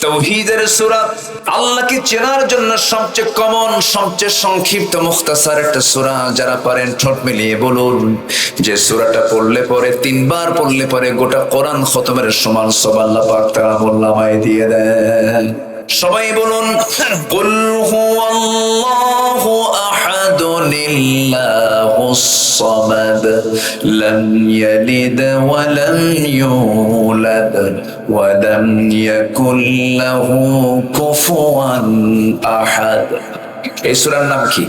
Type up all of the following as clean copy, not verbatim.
তাওহীদের সূরা, আল্লাহকে চেনার জন্য সবচেয়ে কমন, সবচেয়ে সংক্ষিপ্ত মুখতাসার একটা সূরা। যারা পারেন ঠোঁট মিলিয়ে বলুন যে সূরাটা পড়লে পরে, 3 বার পড়লে পরে গোটা কোরআন খতমের সমান সওয়াব আল্লাহ পাক তাআলা আমলনামায় দিয়ে দেন। সবাই বলুন কুল হুয়াল্লাহু আহাদুল্লাহুস সামাদ লাম ইয়ালিদ ওয়া লাম ইউলাদ ওয়া লাম ইয়াকুল লাহু কুফুয়ান আহাদ। এই সূরার নাম কি?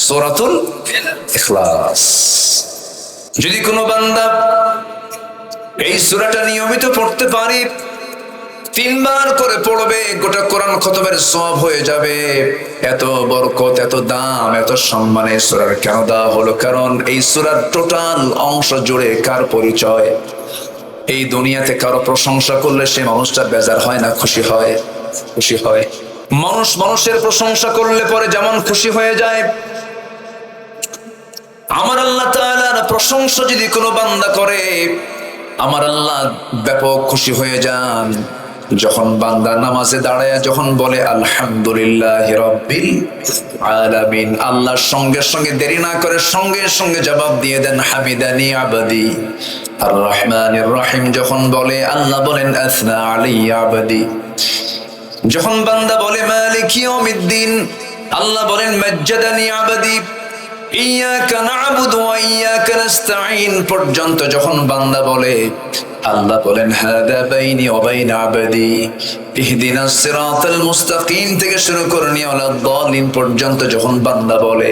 সূরাতুল ইখলাস। যদি কোনো বান্দা এই সূরাটা নিয়মিত পড়তে পারে, 3 বার করে পড়বে, গোটা কোরআন খতমের সওয়াব হয়ে যাবে। এত বরকত, এত দাম, এত সম্মান এই সূরার কেন দেওয়া হলো? কারণ এই সূরার টোটাল অংশ জুড়ে কার পরিচয়? এই দুনিয়াতে কারো প্রশংসা করলে সে মানুষটা বেজার হয় না খুশি হয়? খুশি হয়। মানুষ মানুষের প্রশংসা করলে পরে যেমন খুশি হয়ে যায়, আমার আল্লাহ তাআলার প্রশংসা যদি কোনো বান্দা করে, আমার আল্লাহ ব্যাপক খুশি হয়ে যান। যখন বান্দা নামাজে দাঁড়ায় যখন বলে আলহামদুলিল্লাহি রাব্বিল আলামিন, আল্লাহর সঙ্গে সঙ্গে দেরি না করে সঙ্গে সঙ্গে জবাব দিয়ে দেন হামিদানি আবদি। আর রহমানির রহিম যখন বলে, আল্লাহ বলেন আসনা আলাইয়া আবদি। যখন বান্দা বলে মালিকি ইয়াউমিদ্দিন, আল্লাহ বলেন মাজ্জাদানি আবদি। ইয়াকা না'বুদু ওয়া ইয়াকা নাস্তাঈন পর্যন্ত যখন বান্দা বলে, আল্লাহ বলেন হাদা বাইনি ওয়া বাইনা আবদি। ইহদিনাস সিরাতাল মুস্তাকিম থেকে শুরু করে নিয়ে ওয়ালাদ-দালিন পর্যন্ত যখন বান্দা বলে,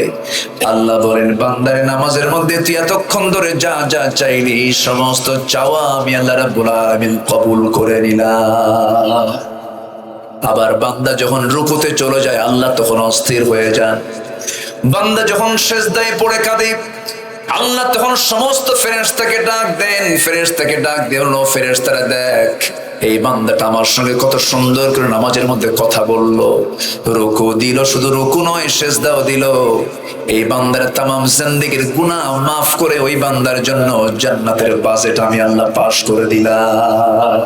আল্লাহ বলেন বান্দারে নামাজের মধ্যে তুই এতক্ষণ ধরে যা যা চাইলি সমস্ত চাওয়া আমি আল্লাহ রাব্বুল আলামিন কবুল করে নিলাম। আবার বান্দা যখন রুকুতে চলে যায়, আল্লাহ তখন অস্থির হয়ে যান। বান্দা যখন সিজদায় পড়ে কাঁদে, আল্লাহ তখন সমস্ত ফেরেশতাকে ডাক দেন। ফেরেশতাকে ডাক দিয়ে বলল, ফেরেশতারা দেখ এই বান্দাটা আমার সঙ্গে কত সুন্দর করে নামাজের মধ্যে কথা বললো, রুকু দিল, শুধু রুকু নয় সিজদাও দিল। এই বান্দার তামাম জিন্দেগীর গুনাহ মাফ করে ওই বান্দার জন্য জান্নাতের বাজেট আমি আল্লাহ পাস করে দিলাম।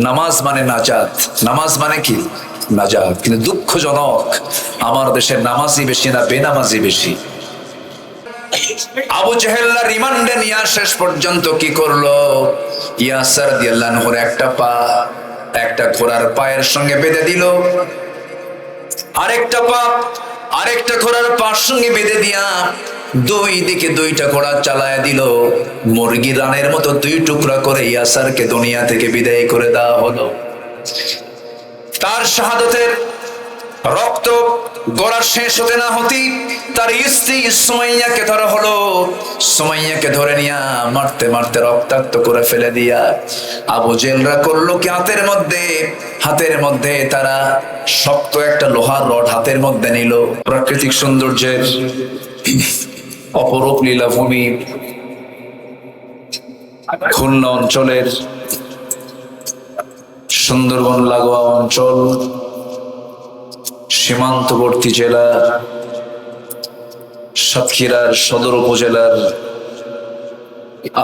নামাজ মানে নাজাত। নামাজ মানে কি? নাজাত। কিন্তু দুঃখজনক আমার দেশের নামাজি বেশি না বেনামাজি বেশি। আবু জেহেলরা রিমান্ডে নিয়ে শেষ পর্যন্ত কি করলো? ইয়াসার রাদিয়াল্লাহু আনহুর একটা পা একটা ঘোড়ার পায়ের সঙ্গে বেঁধে দিল, আরেকটা পা আরেকটা ঘোড়ার পার সঙ্গে বেঁধে দিয়া দুই দিকে 2টা ঘোড়া চালায় দিল। মুরগি রানের মতো 2 টুকরা করে ইয়াসারকে দুনিয়া থেকে বিদায় করে দেওয়া হলো। তার শাহাদাতের রক্ত গড়া শেষ হতে না হতেই তার স্ত্রী সুমাইয়াকে ধরা হলো। সুমাইয়াকে ধরে নিয়া মারতে মারতে রক্তাক্ত করে ফেলে দিয়া আবু জেহেলরা করলো কি, হাতের মধ্যে তারা শক্ত একটা লোহার রড হাতের মধ্যে নিল। প্রাকৃতিক সৌন্দর্যের অপরূপ লীলাভূমি খুলনা অঞ্চলের সুন্দরবন লাগোয়া অঞ্চল, সীমান্তবর্তী জেলা সাতক্ষীরার সদর উপজেলার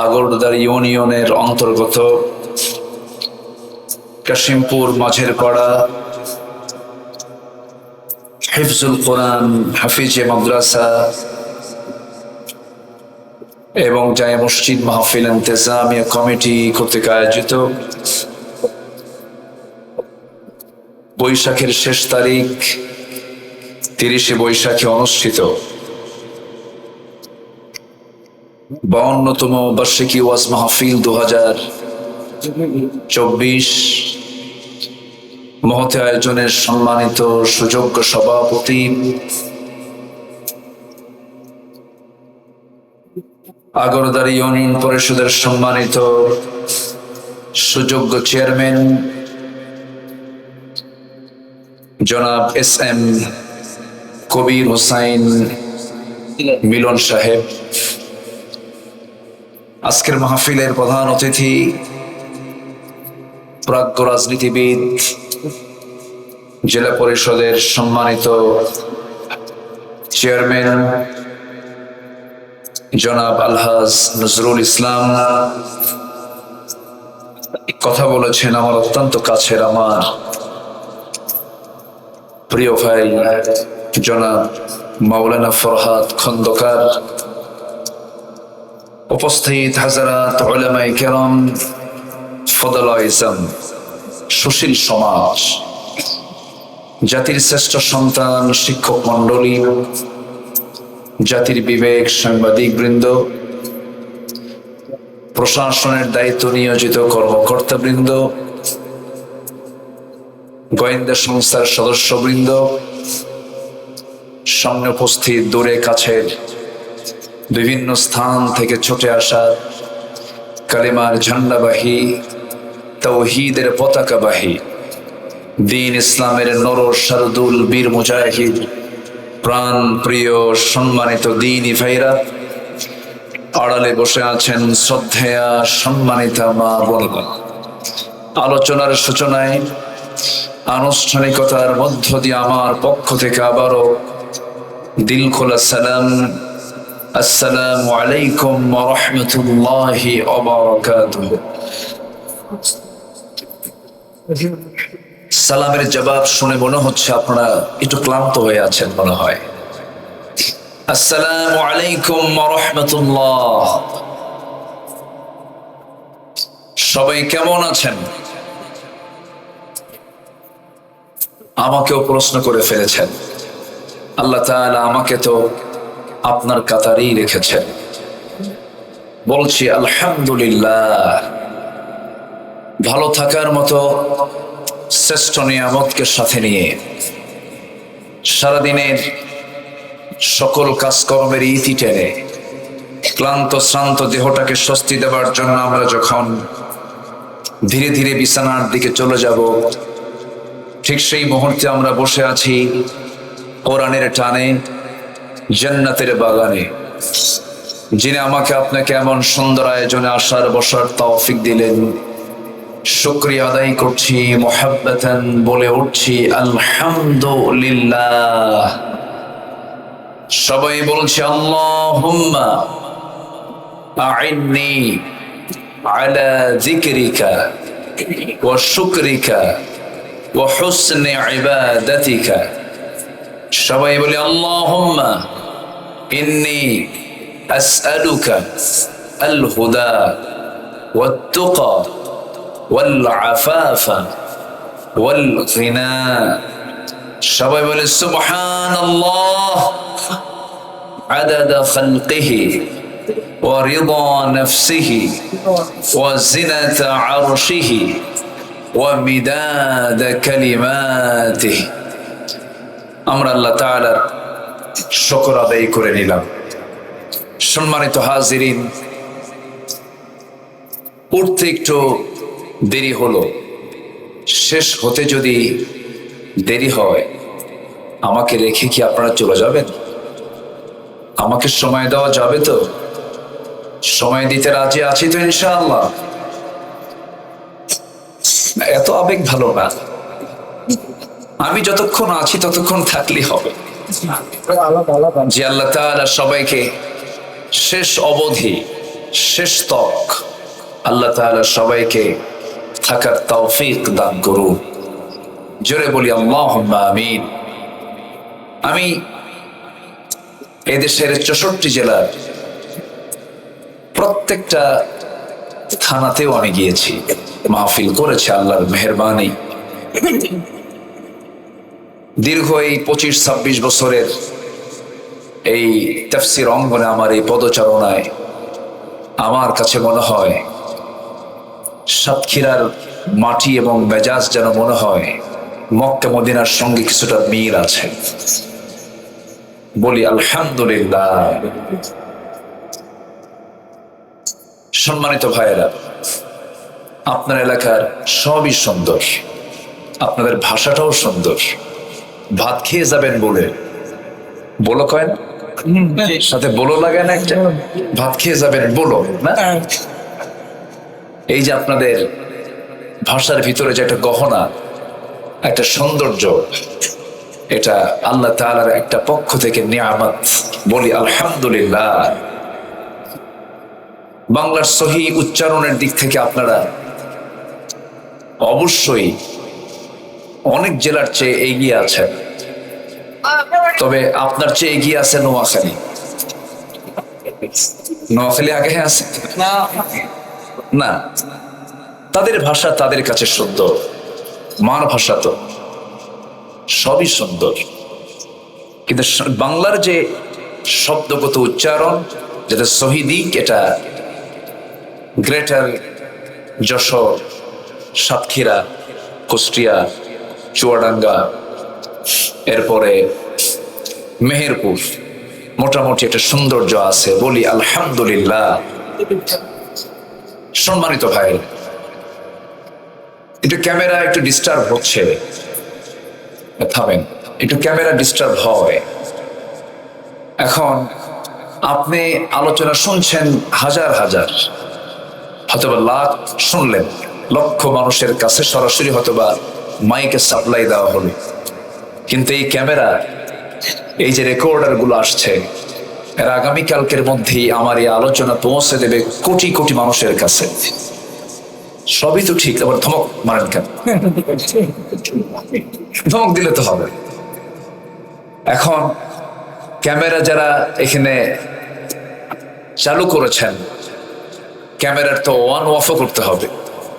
আগরদার ইউনিয়নের অন্তর্গত কাশিমপুর মাঝের পাড়া হিফজুল কোরআন হাফিজে মাদ্রাসা এবং জামে মসজিদ মাহফিল ইন্তেজামিয়া কমিটি কর্তৃক আয়োজিত বৈশাখের শেষ তারিখ 30শে বৈশাখে অনুষ্ঠিত 52তম বার্ষিকী ওয়াজ মাহফিল 2024 মহতে আয়োজনের সম্মানিত সুযোগ্য সভাপতি আগরদার ইউনিয়ন পরিষদের সম্মানিত সুযোগ্য চেয়ারম্যান জনাব এস.এম. কবির হোসাইন মিলন সাহেব, আজকের মাহফিলের প্রধান অতিথি প্রাজ্ঞ রাজনীতিবিদ জেলা পরিষদের সম্মানিত চেয়ারম্যান জনাব আলহাজ নজরুল ইসলাম, কথা বলেছেন আমার অত্যন্ত কাছের, আমার প্রিয় ভাই জনাব মাওলানা ফরহাদ খন্দকার, উপস্থিত হাজারাত উলামায়ে কেরাম, ফদলা ইসলাম, সুশীল সমাজ, জাতির শ্রেষ্ঠ সন্তান, শিক্ষক মন্ডলী, জাতির বিবেক, সাংবাদিক বৃন্দ, প্রশাসনের দায়িত্ব নিয়োজিত কর্মকর্তা বৃন্দ, গোয়েন্দা সংস্থার সদস্যবৃন্দ, সামনে উপস্থিত দূরে কাছের বিভিন্ন স্থান থেকে ছুটে আসা কালিমার ঝান্ডাবাহী, তাওহীদের পতাকাবাহী, দ্বীন ইসলামের নর শারদুল বীর মুজাহিদ, প্রাণ প্রিয় সম্মানিত দ্বীনী ভাইরা, আড়ালে বসে আছেন শ্রদ্ধেয়া সম্মানিতা মা বোনগণ। আলোচনার সূচনায় আনুষ্ঠানিকতার মধ্য দিয়ে আমার পক্ষ থেকে আবারও দিল খোলা সালাম, আসসালামু আলাইকুম ওয়া রাহমাতুল্লাহি ওয়া বারাকাতুহু। সালামের জবাব শুনে মনে হচ্ছে আপনারা একটু ক্লান্ত হয়ে আছেন মনে হয়। আসসালামু আলাইকুম ওয়া রাহমাতুল্লাহ। সবাই কেমন আছেন? আমাকেও প্রশ্ন করে ফেলেছেন। আল্লাহ তাআলা আমাকে তো আপনার কাতারেই রেখেছেন। বলছি আলহামদুলিল্লাহ। ভালো থাকার মতো শ্রেষ্ঠ নিয়ামতকে সাথে নিয়ে সারাদিনের সকল কাজকর্মের ইতি টেনে ক্লান্ত শ্রান্ত দেহটাকে স্বস্তি দেওয়ার জন্য আমরা যখন ধীরে ধীরে বিছানার দিকে চলে যাব, ঠিক সেই মুহূর্তে আমরা বসে আছি কোরআনের টানে, জান্নাতের বাগানে। যিনি আমাকে আপনাকে এমন সুন্দর আয়োজনে আসার বসার তৌফিক দিলেন, শুকরিয়া আদায় করছি, মুহাব্বাতান বলে উঠছি আলহামদুলিল্লাহ। সবাই বলছি আল্লাহুম্মা আইন্নি আলা যিকরিকা ওয়া শুকরিকা ওয়া হুসনি ইবাদাতিকা। সবাই বলি আল্লাহুম্মা ইন্নী আসআলুকা আল হুদা ওয়াত তুকা ওয়াল আফাফা ওয়াল গিনা। সবাই বলে সুবহানাল্লাহ আদাদা খালকিহি ওয়া রিদা নাফসিহি ওয়া জিনাতা আরশিহি ওয়া মিদাদা কালিমাতিহি। আমরা আল্লাহ তাআলার শুকর আদায় করে নিলাম। সম্মানিত হাজিরিন, উঠতে একটু দেরি হলো, শেষ হতে যদি দেরি হয় আমাকে রেখে কি আপনারা চলে যাবেন? আমাকে সময় দেওয়া যাবে তো? সময় দিতে রাজি আছি তো ইনশাআল্লাহ? এত আবেগ ভালো না, আমি যতক্ষণ আছি ততক্ষণ থাকলেই হবে। যে আল্লাহ তাআলা সবাইকে শেষ অবধি, শেষ তক আল্লাহ তাআলা সবাইকে থাকার তৌফিক দান করুন। জোরে বলি আল্লাহুম্মা আমিন। আমি এদেশের 64 জেলার প্রত্যেকটা থানাতেও আমি গিয়েছি, মাহফিল করেছে আল্লাহর মেহেরবানি। দীর্ঘ এই 25-26 বছরের এই তাফসীর অঙ্গনে আমার এই পদচারণায় আমার কাছে মনে হয় সাতক্ষীরার মাটি এবং মেজাজ যেন মনে হয় মক্কা মদিনার সঙ্গে কিছুটা মিল আছে। বলি আলহামদুলিল্লাহ। সম্মানিত ভাইয়েরা, আপনার এলাকার সবই সুন্দর, আপনাদের ভাষাটাও সুন্দর। ভাত খেয়ে যাবেন বলে বলো কয় না, সাথে বলো লাগে না একটা, ভাত খেয়ে যাবেন বলো না। এই যে আপনাদের ভাষার ভিতরে যে একটা গহনা, একটা সৌন্দর্য, এটা আল্লাহ তাআলার একটা পক্ষ থেকে নিয়ামত। বলি আলহামদুলিল্লাহ। বাংলার সহি উচ্চারণের দিক থেকে আপনারা অবশ্যই অনেক জেলার চেয়ে এগিয়ে আছেন, তবে আপনার চেয়ে এগিয়ে আছে নোয়াখালী। নোয়াখালী আগে আছে না, তাদের ভাষা তাদের কাছে সুন্দর, মার ভাষা তো সবই সুন্দর, কিন্তু বাংলার যে শব্দগত উচ্চারণ যেটা শহীদিক, এটা গ্রেটার যশোর, সাতক্ষীরা, কুষ্টিয়া, চুয়াডাঙ্গা, এরপরে মেহেরপুর, মোটামুটি একটা সৌন্দর্য আছে। বলি আলহামদুলিল্লাহ। সম্মানিত ভাই, একটু ক্যামেরা একটু ডিস্টার্ব হচ্ছে, থামেন, একটু ক্যামেরা ডিস্টার্ব হয়। এখন আপনি আলোচনা শুনছেন হাজার হাজার, হয়তোবা লাখ শুনলেন, লক্ষ মানুষের কাছে সরাসরি হয়তোবা মাইকে সাপ্লাই দেওয়া হলো, কিন্তু এই ক্যামেরা, এই যে রেকর্ডার গুলো আসছে, এর আগামীকালকের মধ্যেই আমার এই আলোচনা পৌঁছে দেবে কোটি কোটি মানুষের কাছে। সবই তো ঠিক, আবার ধমক মারেন কেন? ধমক দিলে তো হবে। এখন ক্যামেরা যারা এখানে চালু করেছেন, ক্যামেরার তো অন অফও করতে হবে,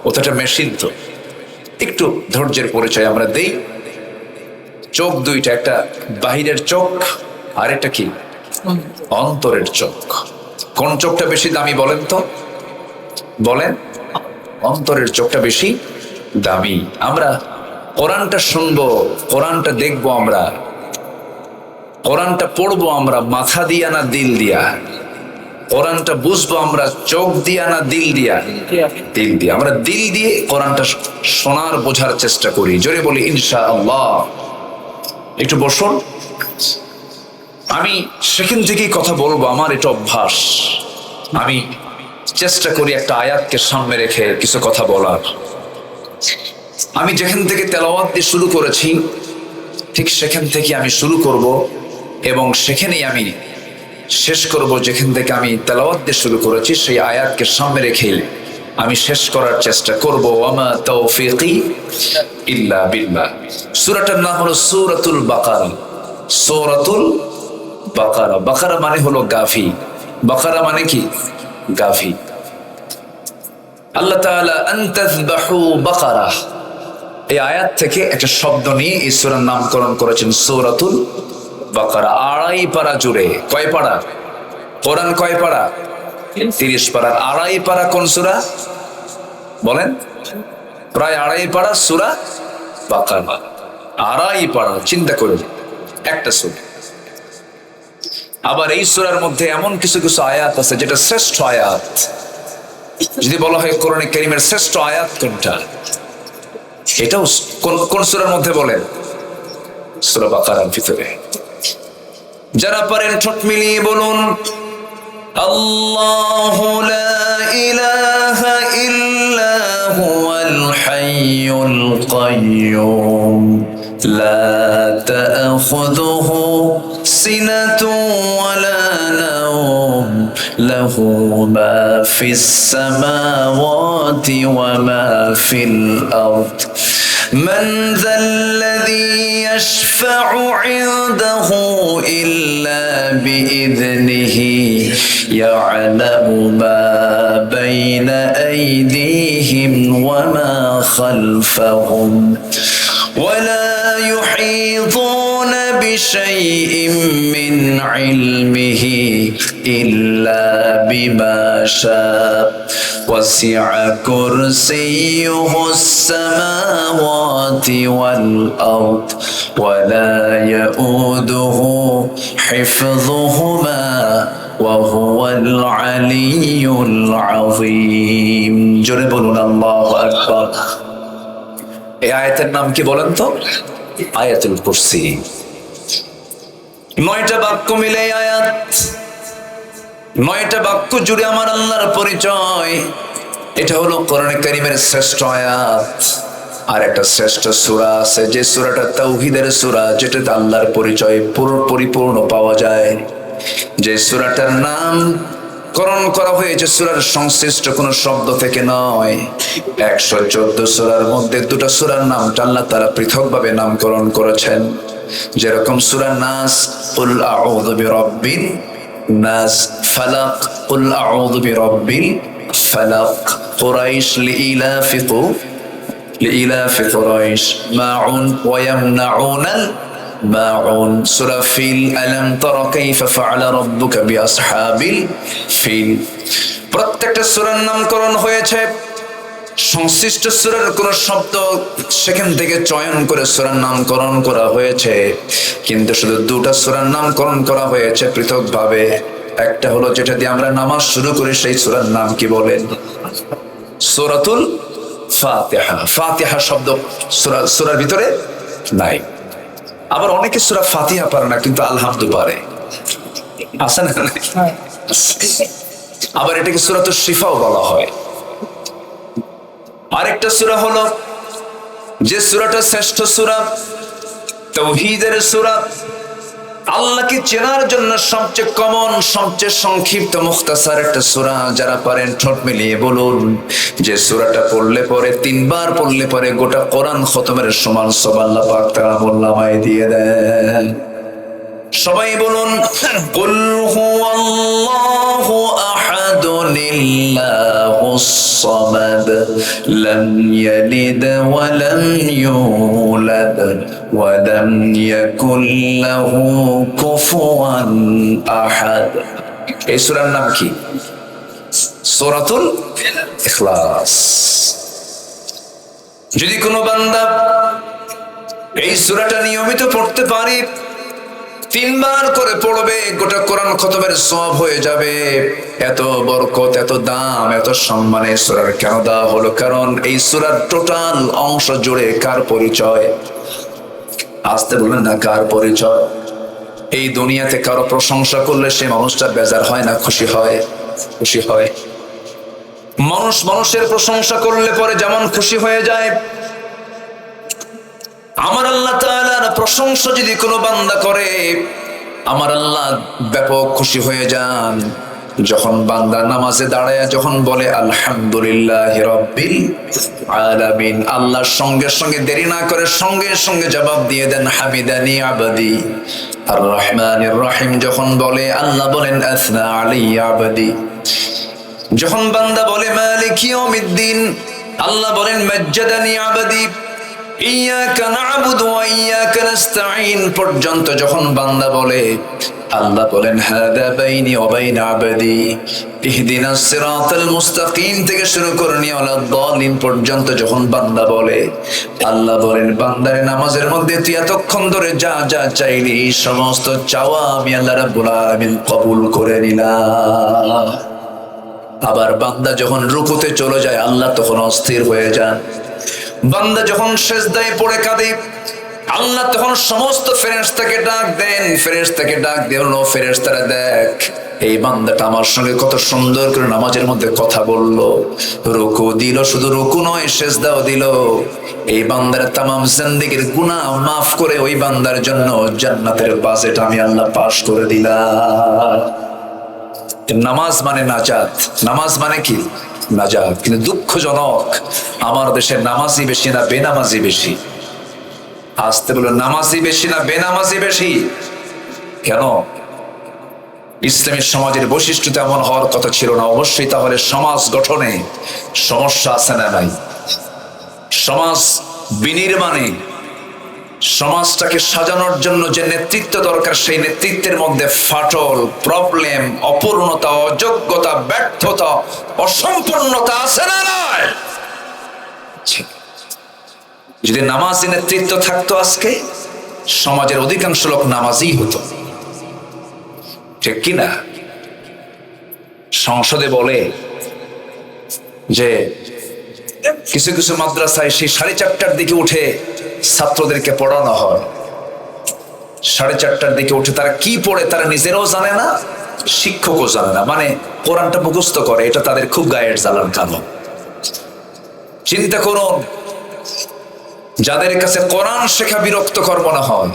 ও তো একটা মেশিন। তো একটু ধৈর্যের পরিচয় আমরা দেই। চোখ দুইটা, একটা বাহিরের চোখ আর একটা কি অন্তরের চোখ। কোন চোখটা বেশি দামি বলেন তো? বলেন। অন্তরের চোখটা বেশি দামি। আমরা কোরআনটা শুনবো, কোরআনটা দেখবো, আমরা কোরআনটা পড়বো, আমরা মাথা দিয়া না দিল দিয়া? কোরআনটা বুঝবো আমরা চোখ দিয়া না দিল দিয়া? দিল দিয়া। আমরা দিল দিয়ে কোরআনটা শোনার বোঝার চেষ্টা করি। জোরে বলি ইনশাআল্লাহ। একটু বসুন, আমি সেখান থেকেই কথা বলবো, আমার এটা অভ্যাস। আমি চেষ্টা করি একটা আয়াতকে সামনে রেখে কিছু কথা বলার। আমি যেখান থেকে তেলাওয়াত দিয়ে শুরু করেছি, ঠিক সেখান থেকে আমি শুরু করব এবং সেখানেই আমি শেষ করব। যেখান থেকে আমি তেলাওয়াত দিয়ে শুরু করেছি, সেই আয়াতকে সামনে রেখেই আমি শেষ করার চেষ্টা করব। ওয়ামা তাওফীকি ইল্লা বিল্লাহ। সূরাটার নাম হলো সূরাতুল বাকারা। সূরাতুল বাকারা। বাকারা মানে হলো গাভী। বাকারা মানে কি? গাভী। আল্লাহ তাআলা আন তাযবাহু বাকারা, এই আয়াত থেকে একটা শব্দ নিয়ে এই সূরার নামকরণ করেছেন সূরাতুল বাকারা। 2.5 পারা জুড়ে। কয় পারা? কোরআন কয় পারা? 30 পারা। 2.5 পারা কোন সূরা বলেন? প্রায় 2.5 পারা সূরা বাকারা। 2.5 পারা, চিন্তা করুন, একটা সূরা। আবার এই সূরার মধ্যে এমন কিছু কিছু আয়াত আছে যেটা শ্রেষ্ঠ আয়াত। যদি বলা হয় কোরআন কারীমের শ্রেষ্ঠ আয়াত কোনটা, এটাও কোন সূরার মধ্যে বলেন? সূরা বাকারার ভিতরে। যারা পারেন ঠোঁট মিলিয়ে বলুন আল্লাহু লা ইলাহা ইল্লা হুয়াল হাইয়ুল কাইয়্যুম লা তা'খুযুহু সিনাতুন ওয়ালা নাওম লাহু মা ফিস সামাওয়াতি ওয়া মা ফিল আরদ من ذا الذي يشفع عنده إلا بإذنه يعلم ما بين أيديهم وما خلفهم ولا يحيطون بشيء من علمه إلا بما شاء وسع كرسيه السماوات والأرض ولا يؤوده حفظهما وهو العلي العظيم জোরে বলুন আল্লাহু আকবার। এই আয়াতের নাম কি বলেন তো? আয়াতুল কুরসি। 9টা বাক্য মিলে আয়াত, 9টা বাক্য জুড়ে আমার আল্লাহর পরিচয়। এটা হলো কোরআন কারীমের শ্রেষ্ঠ আয়াত। আর একটা শ্রেষ্ঠ সূরা আছে, যে সূরাটা তাওহীদের সূরা, যেটাতে আল্লাহর পরিচয় পুরো পরিপূর্ণ পাওয়া যায়। যে সূরাটার নাম নামকরণ করা হয়েছে সূরার সংশ্লিষ্ট কোন শব্দ থেকে নয়। 114 সূরার মধ্যে দুটো সূরার নামটা আল্লাহ তাআলা পৃথকভাবে নামকরণ করেছেন। যেরকম সূরা নাস, কুল আউযু বিরাব্বিন নাস, ফালাক, কুল আউযু বিরাব্বিল ফালাক, কুরাইশ লিইলাফি কুরাইশ, মাউন ওয়া ইয়ামনাউনাল মাউন, সূরা ফিল, আলাম তারা কাইফা ফাআলা রাব্বুকা বিআসহাবিল ফিল। প্রত্যেকটা সূরার নামকরণ হয়েছে সংশ্লিষ্ট সূরার কোন শব্দ সেখান থেকে চয়ন করে সূরার নামকরণ করা হয়েছে, কিন্তু শুধু দুটো সূরার নামকরণ করা হয়েছে পৃথকভাবে। একটা হলো যেটা দিয়ে আমরা নামাজ শুরু করি, সেই সূরার নাম কি বলেন? সূরাতুল ফাতিহা। ফাতিহা শব্দ সূরার ভিতরে নাই। আবার অনেকে সূরা ফাতিহা পারে না, কিন্তু আলহামদু পারে, আছে না? আবার এটাকে সূরাতুল শিফাও বলা হয়। আরেকটা সূরা হলো যে সূরাটা শ্রেষ্ঠ সূরা, তাওহীদের সূরা, আল্লাহকে চেনার জন্য সবচেয়ে কমন, সবচেয়ে সংক্ষিপ্ত মুখতাসার একটা সূরা। যারা পারেন ঠোঁট মিলিয়ে বলুন যে সূরাটা পড়লে পরে, 3 বার পড়লে পরে গোটা কোরআন খতমের সমান সওয়াব আল্লাহ পাক তাআলা আমলনামায় দিয়ে দেন। সবাই বলুন, কুল হুয়াল্লাহু আহাদুল্লাহুস সামাদ, লাম ইয়ালিদ ওয়া লাম ইউলাদ ওয়া লাম ইয়াকুল লাহু কুফুয়ান আহাদ। এই সূরার নাম কি? সূরাতুল ইখলাস। যদি কোনো বান্দা এই সূরাটা নিয়মিত পড়তে পারে, 3 বার করে পড়বে, গোটা কোরআন খতমের সওয়াব হয়ে যাবে। এত বরকত, এত দাম, এত সম্মান এই সূরার কেন দেওয়া হলো? কারণ এই সূরার টোটাল অংশ জুড়ে কার পরিচয়? আসতে বলেন না, কার পরিচয়? এই দুনিয়াতে কারো প্রশংসা করলে সে মানুষটা বেজার হয় না খুশি হয়? খুশি হয়। মানুষ মানুষের প্রশংসা করলে পরে যেমন খুশি হয়ে যায়, আমার আল্লাহ তাআলার প্রশংসা যদি কোনো বান্দা করে, আমার আল্লাহ ব্যাপক খুশি হয়ে যান। যখন বান্দা নামাজে দাঁড়ায় যখন বলে আলহামদুলিল্লাহি রাব্বিল আলামিন, আল্লাহর সঙ্গে সঙ্গে দেরি না করে সঙ্গে সঙ্গে জবাব দিয়ে দেন হামিদানি আবদি। আর রহমানির রহিম যখন বলে, আল্লাহ বলেন আসনা আলাইয়া আবদি। যখন বান্দা বলে মালিক ইয়াউমিদ্দিন, আল্লাহ বলেন মাজ্জাদানি আবদি। ইয়াকা না'বুদু ওয়া ইয়াকা নাস্তাঈন পর্যন্ত যখন বান্দা বলে, আল্লাহ বলেন হাদা বাইনি ওয়া বাইনা আবদি। ইহদিনাস সিরাতাল মুস্তাকিম থেকে শুরু করে নিয়ে ওয়ালাদ দালিন পর্যন্ত যখন বান্দা বলে, আল্লাহ বলেন বান্দারে নামাজের মধ্যে তুই এতক্ষণ ধরে যা যা চাইলি এই সমস্ত চাওয়া আমি আল্লাহ রাব্বুল আলামিন কবুল করে নিলাম। আবার বান্দা যখন রুকুতে চলে যায়, আল্লাহ তখন অস্থির হয়ে যান। বান্দা যখন সিজদায় পড়ে কাঁদে, আল্লাহ তখন সমস্ত ফেরেশতাকে ডাক দেন। ফেরেশতাকে ডাক দেন, ও ফেরেশতারা দেখ এই বান্দাটা আমার সঙ্গে কত সুন্দর করে নামাজের মধ্যে কথা বললো, রুকু দিল, শুধু রুকু নয় সিজদাও দিল। এই বান্দার তামাম জিন্দেগীর গুনাহ মাফ করে ওই বান্দার জন্য জান্নাতের বাজেট আমি আল্লাহ পাস করে দিলাম। নামাজ মানে নাজাত, নামাজ মানে কি? নাজাত। কিন্তু দুঃখজনক, আমার দেশে নামাজি বেশি না বেনামাজি বেশি? আসতে বলো, নামাজি বেশি না বেনামাজি বেশি? কেন? ইসলামী সমাজের বৈশিষ্ট্য তেমন হওয়ার কথা ছিল না। অবশ্যই তাহলে সমাজ গঠনে সমস্যা আছে না নাই? সমাজ বিনির্মাণে, সমাজটাকে সাজানোর জন্য যে নেতৃত্ব দরকার, সেই নেতৃত্বের মধ্যে ফাটল, প্রবলেম, অপূর্ণতা, অযোগ্যতা, ব্যর্থতা, অসম্পূর্ণতা আছে না নাই? যদি নামাজি নেতৃত্ব থাকতো, আজকে সমাজের অধিকাংশ লোক নামাজি হতো, ঠিক কিনা? সংসদে বলে যে কিছু কিছু মাদ্রাসায় সেই 4:30টার দিকে উঠে ছাত্রদেরকে পড়ানো হয়। 4:30টার দিকে উঠে তারা কি পড়ে তারা নিজেরাও জানে না, শিক্ষকও জানে না। মানে কোরআনটা মুখস্থ করে, এটা তাদের খুব গায়ের জ্বালার কারণ। চিন্তা করুন, যাদের কাছে কোরআন শেখা বিরক্তকর মনে হয়,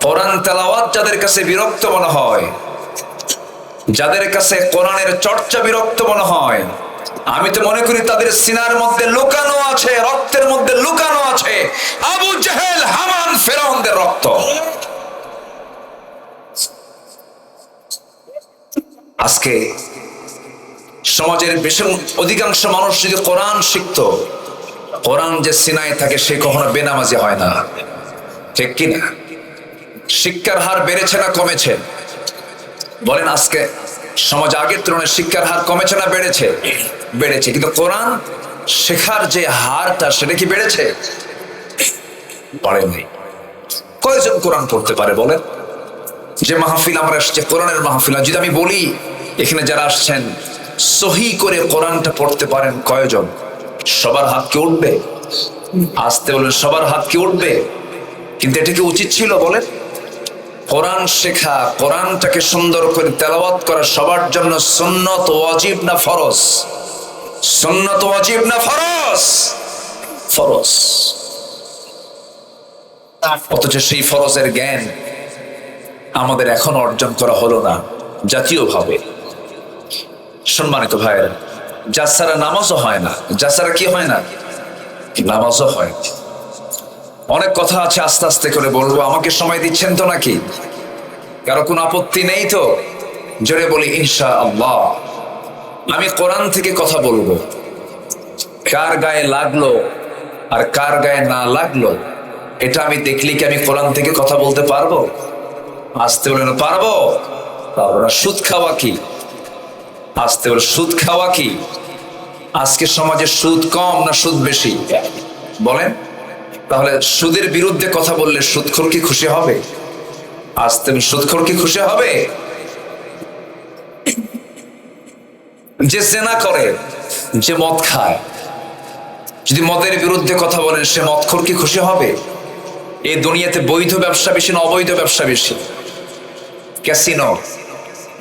কোরআন তেলাওয়াত যাদের কাছে বিরক্ত মনে হয়, যাদের কাছে কোরআনের চর্চা বিরক্ত মনে হয়, আমি তো মনে করি তাদের সিনার মধ্যে লুকানো আছে, রক্তের মধ্যে লুকানো আছে আবু জেহেল, হামান, ফেরাউনদের রক্ত। আজকে সমাজের বেশি অধিকাংশ মানুষ যদি কোরআন শিখতো, কোরআন যে সিনায় থাকে সে কখনো বেনামাজি হয় না, ঠিক কিনা? শিক্ষার হার বেড়েছে না কমেছে? বলেন, আজকে সমাজ আগের তুলনায় শিক্ষার হার কমেছে না বেড়েছে? বেড়েছে। কিন্তু কোরআন শেখার যে হারটা সেটা কি বেড়েছে? বাড়েনি। কয়জন কোরআন পড়তে পারে বলেন? যে মাহফিল আমরা আসছে কোরআনের মাহফিল, যদি আমি বলি এখানে যারা আসছেন সহি করে কোরআনটা পড়তে পারেন কয়জন? সবার হাত কি উঠবে? আসতে বলেন, সবার হাত কি উঠবে? কিন্তু এটা কি উচিত ছিল বলেন? কোরআন শেখা, কোরআনটাকে সুন্দর করে তেলাওয়াত করা সবার জন্য সুন্নত ওয়াজিব না ফরজ? সুন্নত ওয়াজিব না ফরজ? ফরজ। অথচ সেই ফরজের জ্ঞান আমাদের এখন অর্জন করা হলো না জাতীয়ভাবে। সম্মানিত ভাইয়েরা, যার ছাড়া নামাজও হয় না, যার ছাড়া কি হয় না? নামাজও হয়। অনেক কথা আছে, আস্তে আস্তে করে বলবো। আমাকে সময় দিচ্ছেন তো নাকি? কারো কোনো আপত্তি নেই তো? জোরে বলি ইনশাআল্লাহ। আমি কোরআন থেকে কথা বলবো, কার গায়ে লাগলো আর কার গায়ে না লাগলো এটা আমি দেখলি কি আমি কোরআন থেকে কথা বলতে পারবো? আসতে বলেন, পারবো? সুদ খাওয়া কি? আসতে বলে, সুদ খাওয়া কি? আজকে সমাজে সুদ কম না সুদ বেশি বলেন? তাহলে সুদের বিরুদ্ধে কথা বললে সুদখোর কি খুশি হবে? আসতে সুদখোর কি খুশি হবে? যে জেনা করে, যে মদ খায়, যদি মদের বিরুদ্ধে কথা বলেন সে মদখোর কি খুশি হবে? এই দুনিয়াতে বৈধ ব্যবসা বেশি না অবৈধ ব্যবসা বেশি? ক্যাসিনো,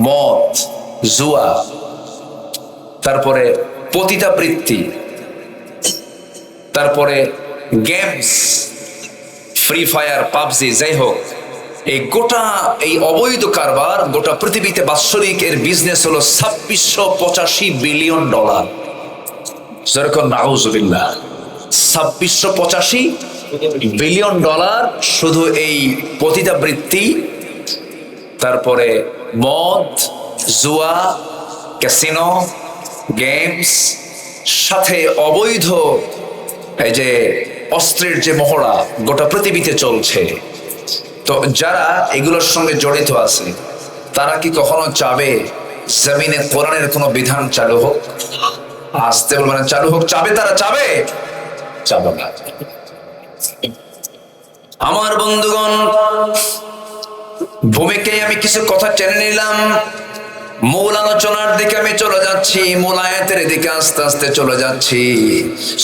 মদ, জুয়া, তারপরে পতিতাবৃত্তি, তারপরে গেমস, ফ্রি ফায়ার, পাবজি, যাই হোক, এই গোটা এই অবৈধ কারবার গোটা পৃথিবীতে বাৎসরিক এর বিজনেস হলো 2685 বিলিয়ন ডলার। যেরকম নাউজুবিল্লাহ, 2685 বিলিয়ন ডলার শুধু এই পতিতাবৃত্তি, তারপরে মদ, জুয়া, ক্যাসিনো, গেমস, সাথে অবৈধ এই যে অস্ত্রের যে মহড়া গোটা পৃথিবীতে চলছে। তো যারা এগুলোর সঙ্গে জড়িত আছে তারা কি কখনো চাবে জমিনে কোরআনের কোনো বিধান চালু হোক? আসতে মানে চালু হোক, চাবে তারা? চাবে? চাবে না। আমার বন্ধুগণ, ভূমিকায় আমি কিছু কথা টেনে নিলাম, মূল আলোচনার দিকে আমি চলে যাচ্ছি, মূল আয়াতের দিকে আস্তে আস্তে চলে যাচ্ছি।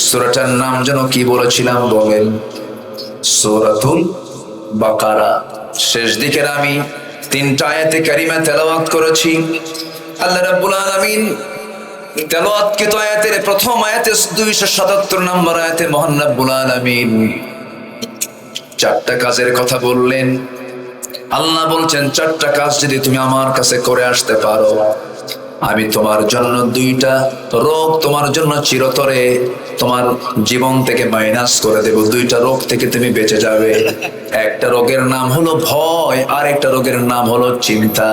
সূরাটার নাম যেন কি বলেছিলাম বলেন? সূরাতুল বাকারা। শেষ দিকের আমি 3টা আয়াতে কারিমা তেলাওয়াত করেছি। আল্লাহ রাব্বুল আলামিন তেলাওয়াতকৃত আয়াতের প্রথম আয়াতে 277 নম্বর আয়াতে মহান রাব্বুল আলামিন 4টা কাজের কথা বললেন। আল্লাহ বলছেন, 4টা কাজ যদি তুমি আমার কাছে করে আসতে পারো, আমি তোমার জন্য 2টা রোগ তোমার জন্য চিরতরে তোমার জীবন থেকে মাইনাস করে দেব। 2টা রোগ থেকে তুমি বেঁচে যাবে। একটা রোগের নাম হলো ভয়, আর একটা রোগের নাম হলো চিন্তা।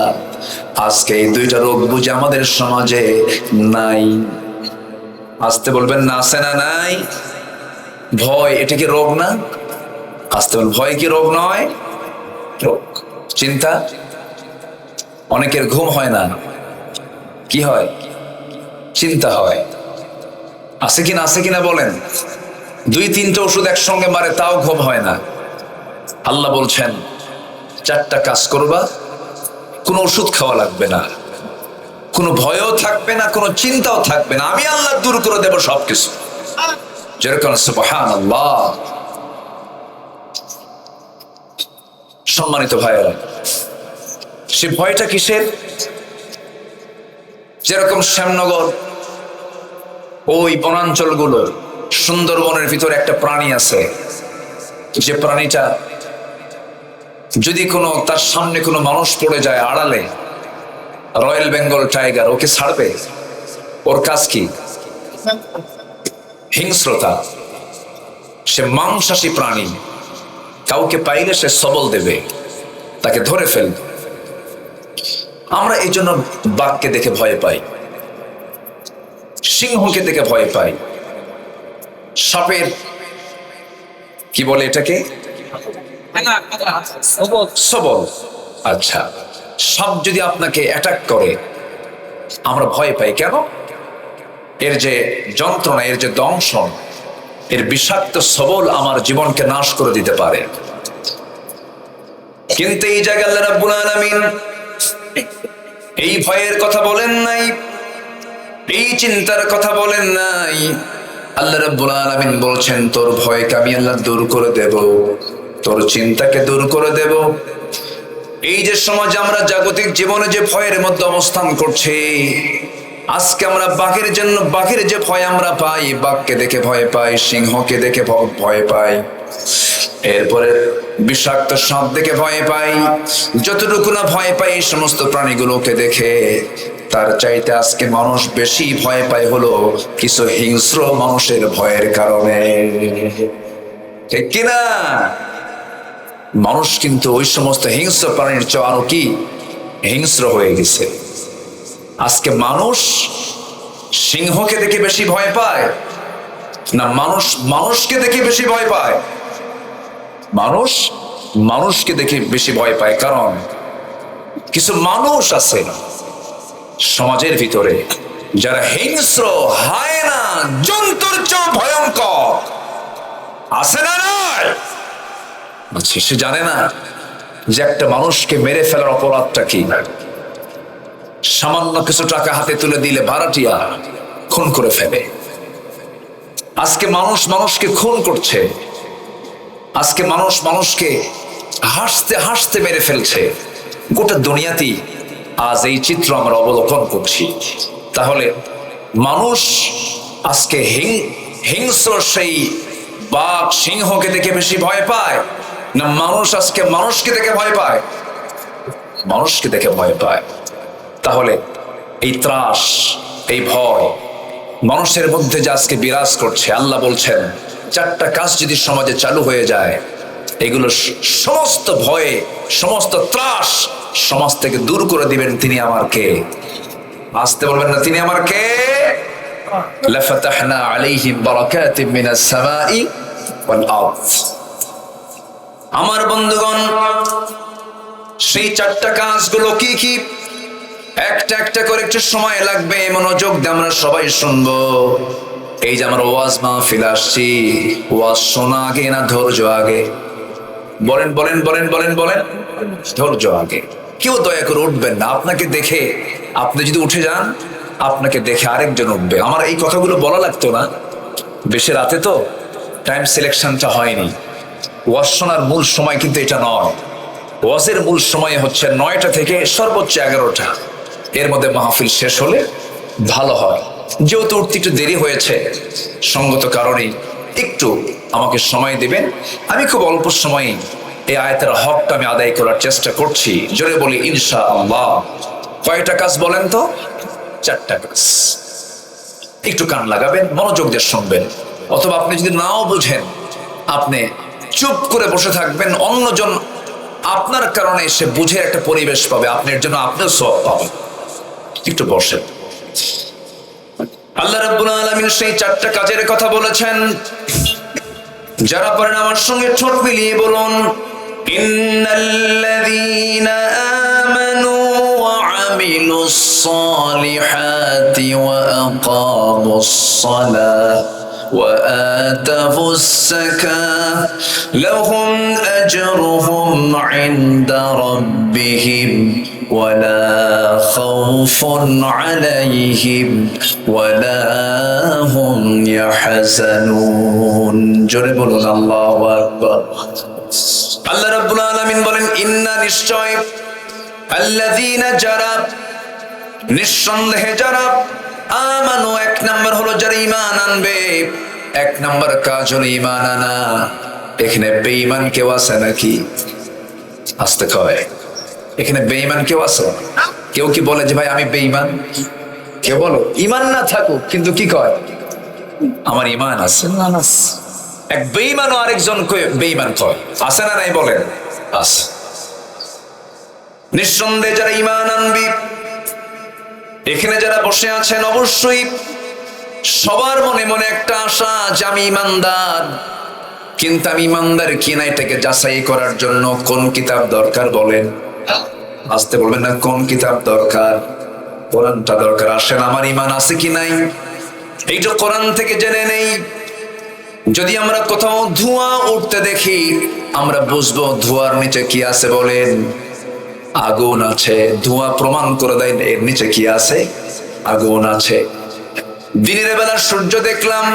আজকে এই 2টা রোগ বুঝে আমাদের সমাজে নাই। আসতে বলবেন, না আছে না নাই? ভয়, এটা কি রোগ না? আসতে বলবেন, ভয় কি রোগ নয়? রোগ। চিন্তা, অনেকের ঘুম হয় না, কি হয়? চিন্তা হয়। আছে কিনা? আছে কিনা বলেন? 2-3টা ওষুধ একসঙ্গে মারে তাও ঘুম হয় না। আল্লাহ বলছেন 4টা কাজ করবা, কোনো ওষুধ খাওয়া লাগবে না, কোনো ভয়ও থাকবে না, কোনো চিন্তাও থাকবে না, আমি আল্লাহ দূর করে দেব সবকিছু। যেরকম সুবহানাল্লাহ। সম্মানিত ভাইয়েরা, সে ভয়টা কিসের? যেরকম শ্যামনগর, ওই বনাঞ্চলগুলো, সুন্দরবনের ভিতরে একটা প্রাণী আছে, যে প্রাণীটা যদি তার সামনে কোনো মানুষ পড়ে যায় আড়ালে, রয়্যাল বেঙ্গল টাইগার ওকে ছাড়বে? ওর কাজ কি? হিংস্রতা। সে মাংসাশী প্রাণী, কাউকে পাইলে সে সবল দেবে, তাকে ধরে ফেলবে। আমরা এই জন্য বাঘকে দেখে ভয় পাই, সিংহকে দেখে ভয় পাই, সাপের কি বলে এটাকে, সবল। আচ্ছা, সাপ যদি আপনাকে অ্যাটাক করে আমরা ভয় পাই কেন? এর যে যন্ত্রণা, এর যে দংশন, এর বিষাক্ত সবল আমার জীবনকে নাশ করে দিতে পারে। কিন্তু এই জায়গায় আল্লাহ রাব্বুল আলামিন এই ভয়ের কথা বলেন নাই, এই চিন্তার কথা বলেন নাই। আল্লাহ রাব্বুল আলামিন বলছেন তোর ভয়কে আমি আল্লাহ দূর করে দেব, তোর চিন্তাকে দূর করে দেব। এই যে সমাজে আমরা জাগতিক জীবনে যে ভয়ের মধ্যে অবস্থান করছি, আজকে আমরা বাঘের জন্য, বাঘের যে ভয় আমরা পাই, বাঘকে দেখে ভয় পাই, সিংহকে দেখে ভয় পাই, এরপরে বিষাক্ত সাপ দেখে ভয় পাই, যতটুকু না ভয় পাই এই সমস্ত প্রাণীগুলোকে দেখে, তার চাইতে আজকে মানুষ বেশি ভয় পায় হলো কিছু হিংস্র মানুষের ভয়ের কারণে। ঠিক কিনা? মানুষ কিন্তু ওই সমস্ত হিংস্র প্রাণীর চেয়ে আরো কি হিংস্র হয়ে গেছে। আজকে মানুষ সিংহকে দেখে বেশি ভয় পায় না মানুষ মানুষকে দেখে বেশি ভয় পায়? মানুষ মানুষকে দেখে বেশি ভয় পায়। কারণ কিছু মানুষ আছে সমাজের ভিতরে যারা হিংস্র, হায়না, জন্তুর চেয়ে ভয়ঙ্কর। আছে না? নয়? আচ্ছা, সে জানে না যে একটা মানুষকে মেরে ফেলার অপরাধটা কি। সামান্য কিছু টাকা হাতে তুলে দিলে ভাড়াটিয়া খুন করে ফেলে। আজকে মানুষ মানুষকে খুন করছে, আজকে মানুষ মানুষকে হাসতে হাসতে মেরে ফেলছে। গোটা দুনিয়াতেই আজ এই চিত্র আমরা অবলোকন করছি। তাহলে মানুষ আজকে হিংস্র সেই বাঘ, সিংহকে দেখে বেশি ভয় পায় না মানুষ আজকে মানুষকে দেখে ভয় পায়? মানুষকে দেখে ভয় পায়। তাহলে এই ত্রাস, এই ভয় মানুষের মধ্যে যে আজকে বিরাজ করছে, আল্লাহ বলছেন চারটা কাজ যদি সমাজে চালু হয়ে যায়, এগুলো সমস্ত ভয়ে, সমস্ত ত্রাস সমাজ থেকে দূর করে দিবেন। তিনি আমার কে? আসতে বলবেন না, তিনি আমার কে? লাফাতাহনা আলাইহিম বারাকাতিম মিনাস সামাই ওয়াল আরদ। আমার বন্ধুগণ, সেই চারটা কাজগুলো কি কি? একটা একটা করে একটু সময় লাগবে, মনোযোগ দিয়ে আমরা সবাই শুনবো। এই যে আমরা ওয়াজ মাহফিল আসছি, ওয়াজ শোনা আগে না ধৈর্য আগে? বলেন বলেন বলেন বলেন বলেন। ধৈর্য আগে। কেউ দয়া করে উঠবেন না। আপনাকে দেখে, আপনি যদি উঠে যান, আপনাকে দেখে আরেকজন উঠবে। আমার এই কথাগুলো বলা লাগতো না, বেশি রাতে তো টাইম সিলেকশনটা হয়নি। ওয়াজ শোনার মূল সময় কিন্তু এটা নয়। ওয়াজের মূল সময় হচ্ছে 9টা থেকে সর্বোচ্চ 11টা। এর মধ্যে মাহফিল শেষ হলে ভালো হয়। যেহেতু উঠতে একটু দেরি হয়েছে, সঙ্গত কারণেই একটু আমাকে সময় দিবেন। আমি খুব অল্প সময়ে এই আয়াতের হকটা আমি আদায় করার চেষ্টা করছি। জোরে বলি ইনশাআল্লাহ। কয়টা কাজ বলেন তো? 4টা কাজ। একটু কান লাগাবেন, মনোযোগ দিয়ে শুনবেন। অথবা আপনি যদি নাও বুঝেন, আপনি চুপ করে বসে থাকবেন, অন্যজন আপনার কারণে সে বুঝে একটা পরিবেশ পাবে, আপনার জন্য আপনিও সওয়াব পাবেন। একটু বসেন। আল্লাহ রাব্বুল আলামিন সেই 4টা কাজের কথা বলেছেন। যারা পারেন আমার সঙ্গে ঠোঁট মিলিয়ে বলুন, ইন্নাল্লাযীনা আমানু ওয়া আমিলুস সালিহাতি ওয়া আকামুস সালাহ ওয়া আতাউস যাকাহ লাহুম আজরুহুম ইনদা রাব্বিহিম ولا خوف عليهم ولا هم يحزنون। জোরে বলুন আল্লাহু আকবার। আল্লাহ রাব্বুল আলামিন বলেন, ইন্না, নিশ্চয়, আল্লাযীনা, যারা, নিঃসন্দেহে যারা, আমানু, 1 নাম্বার হলো যারা ঈমান আনবে। 1 নাম্বার কাজ হলো ঈমান আনা। এখানে বেঈমান কেউ আছে নাকি? আসতে কয়, এখানে বেঈমান কেউ আছে? কেউ কি বলে যে ভাই আমি বেঈমান? কেউ বলো ইমান না থাকুক কিন্তু কি কয় আমার ইমান আছে। এক বেঈমানও আরেকজন বেঈমান কয়, আছে না নাই বলেন? আছে। নিঃসন্দেহে যারা ইমান আনবি, এখানে যারা বসে আছেন অবশ্যই সবার মনে মনে একটা আশা যে আমি ইমানদার, কিন্তু আমি ইমানদার কিনা এটাকে যাচাই করার জন্য কোন কিতাব দরকার বলেন? আসতে বলবেন না, কোন কিতাব দরকার? কোরআনটা দরকার। আসেন আমার ইমান আছে কি নাই এইটা কোরআন থেকে জেনে নেই। যদি আমরা কোথাও ধোঁয়া উঠতে দেখি আমরা বুঝবো ধোঁয়ার নিচে কি আছে বলেন? আগুন আছে। ধোঁয়া প্রমাণ করে দেয় এর নিচে কি আছে? আগুন আছে। দিনের বেলা সূর্য দেখলাম,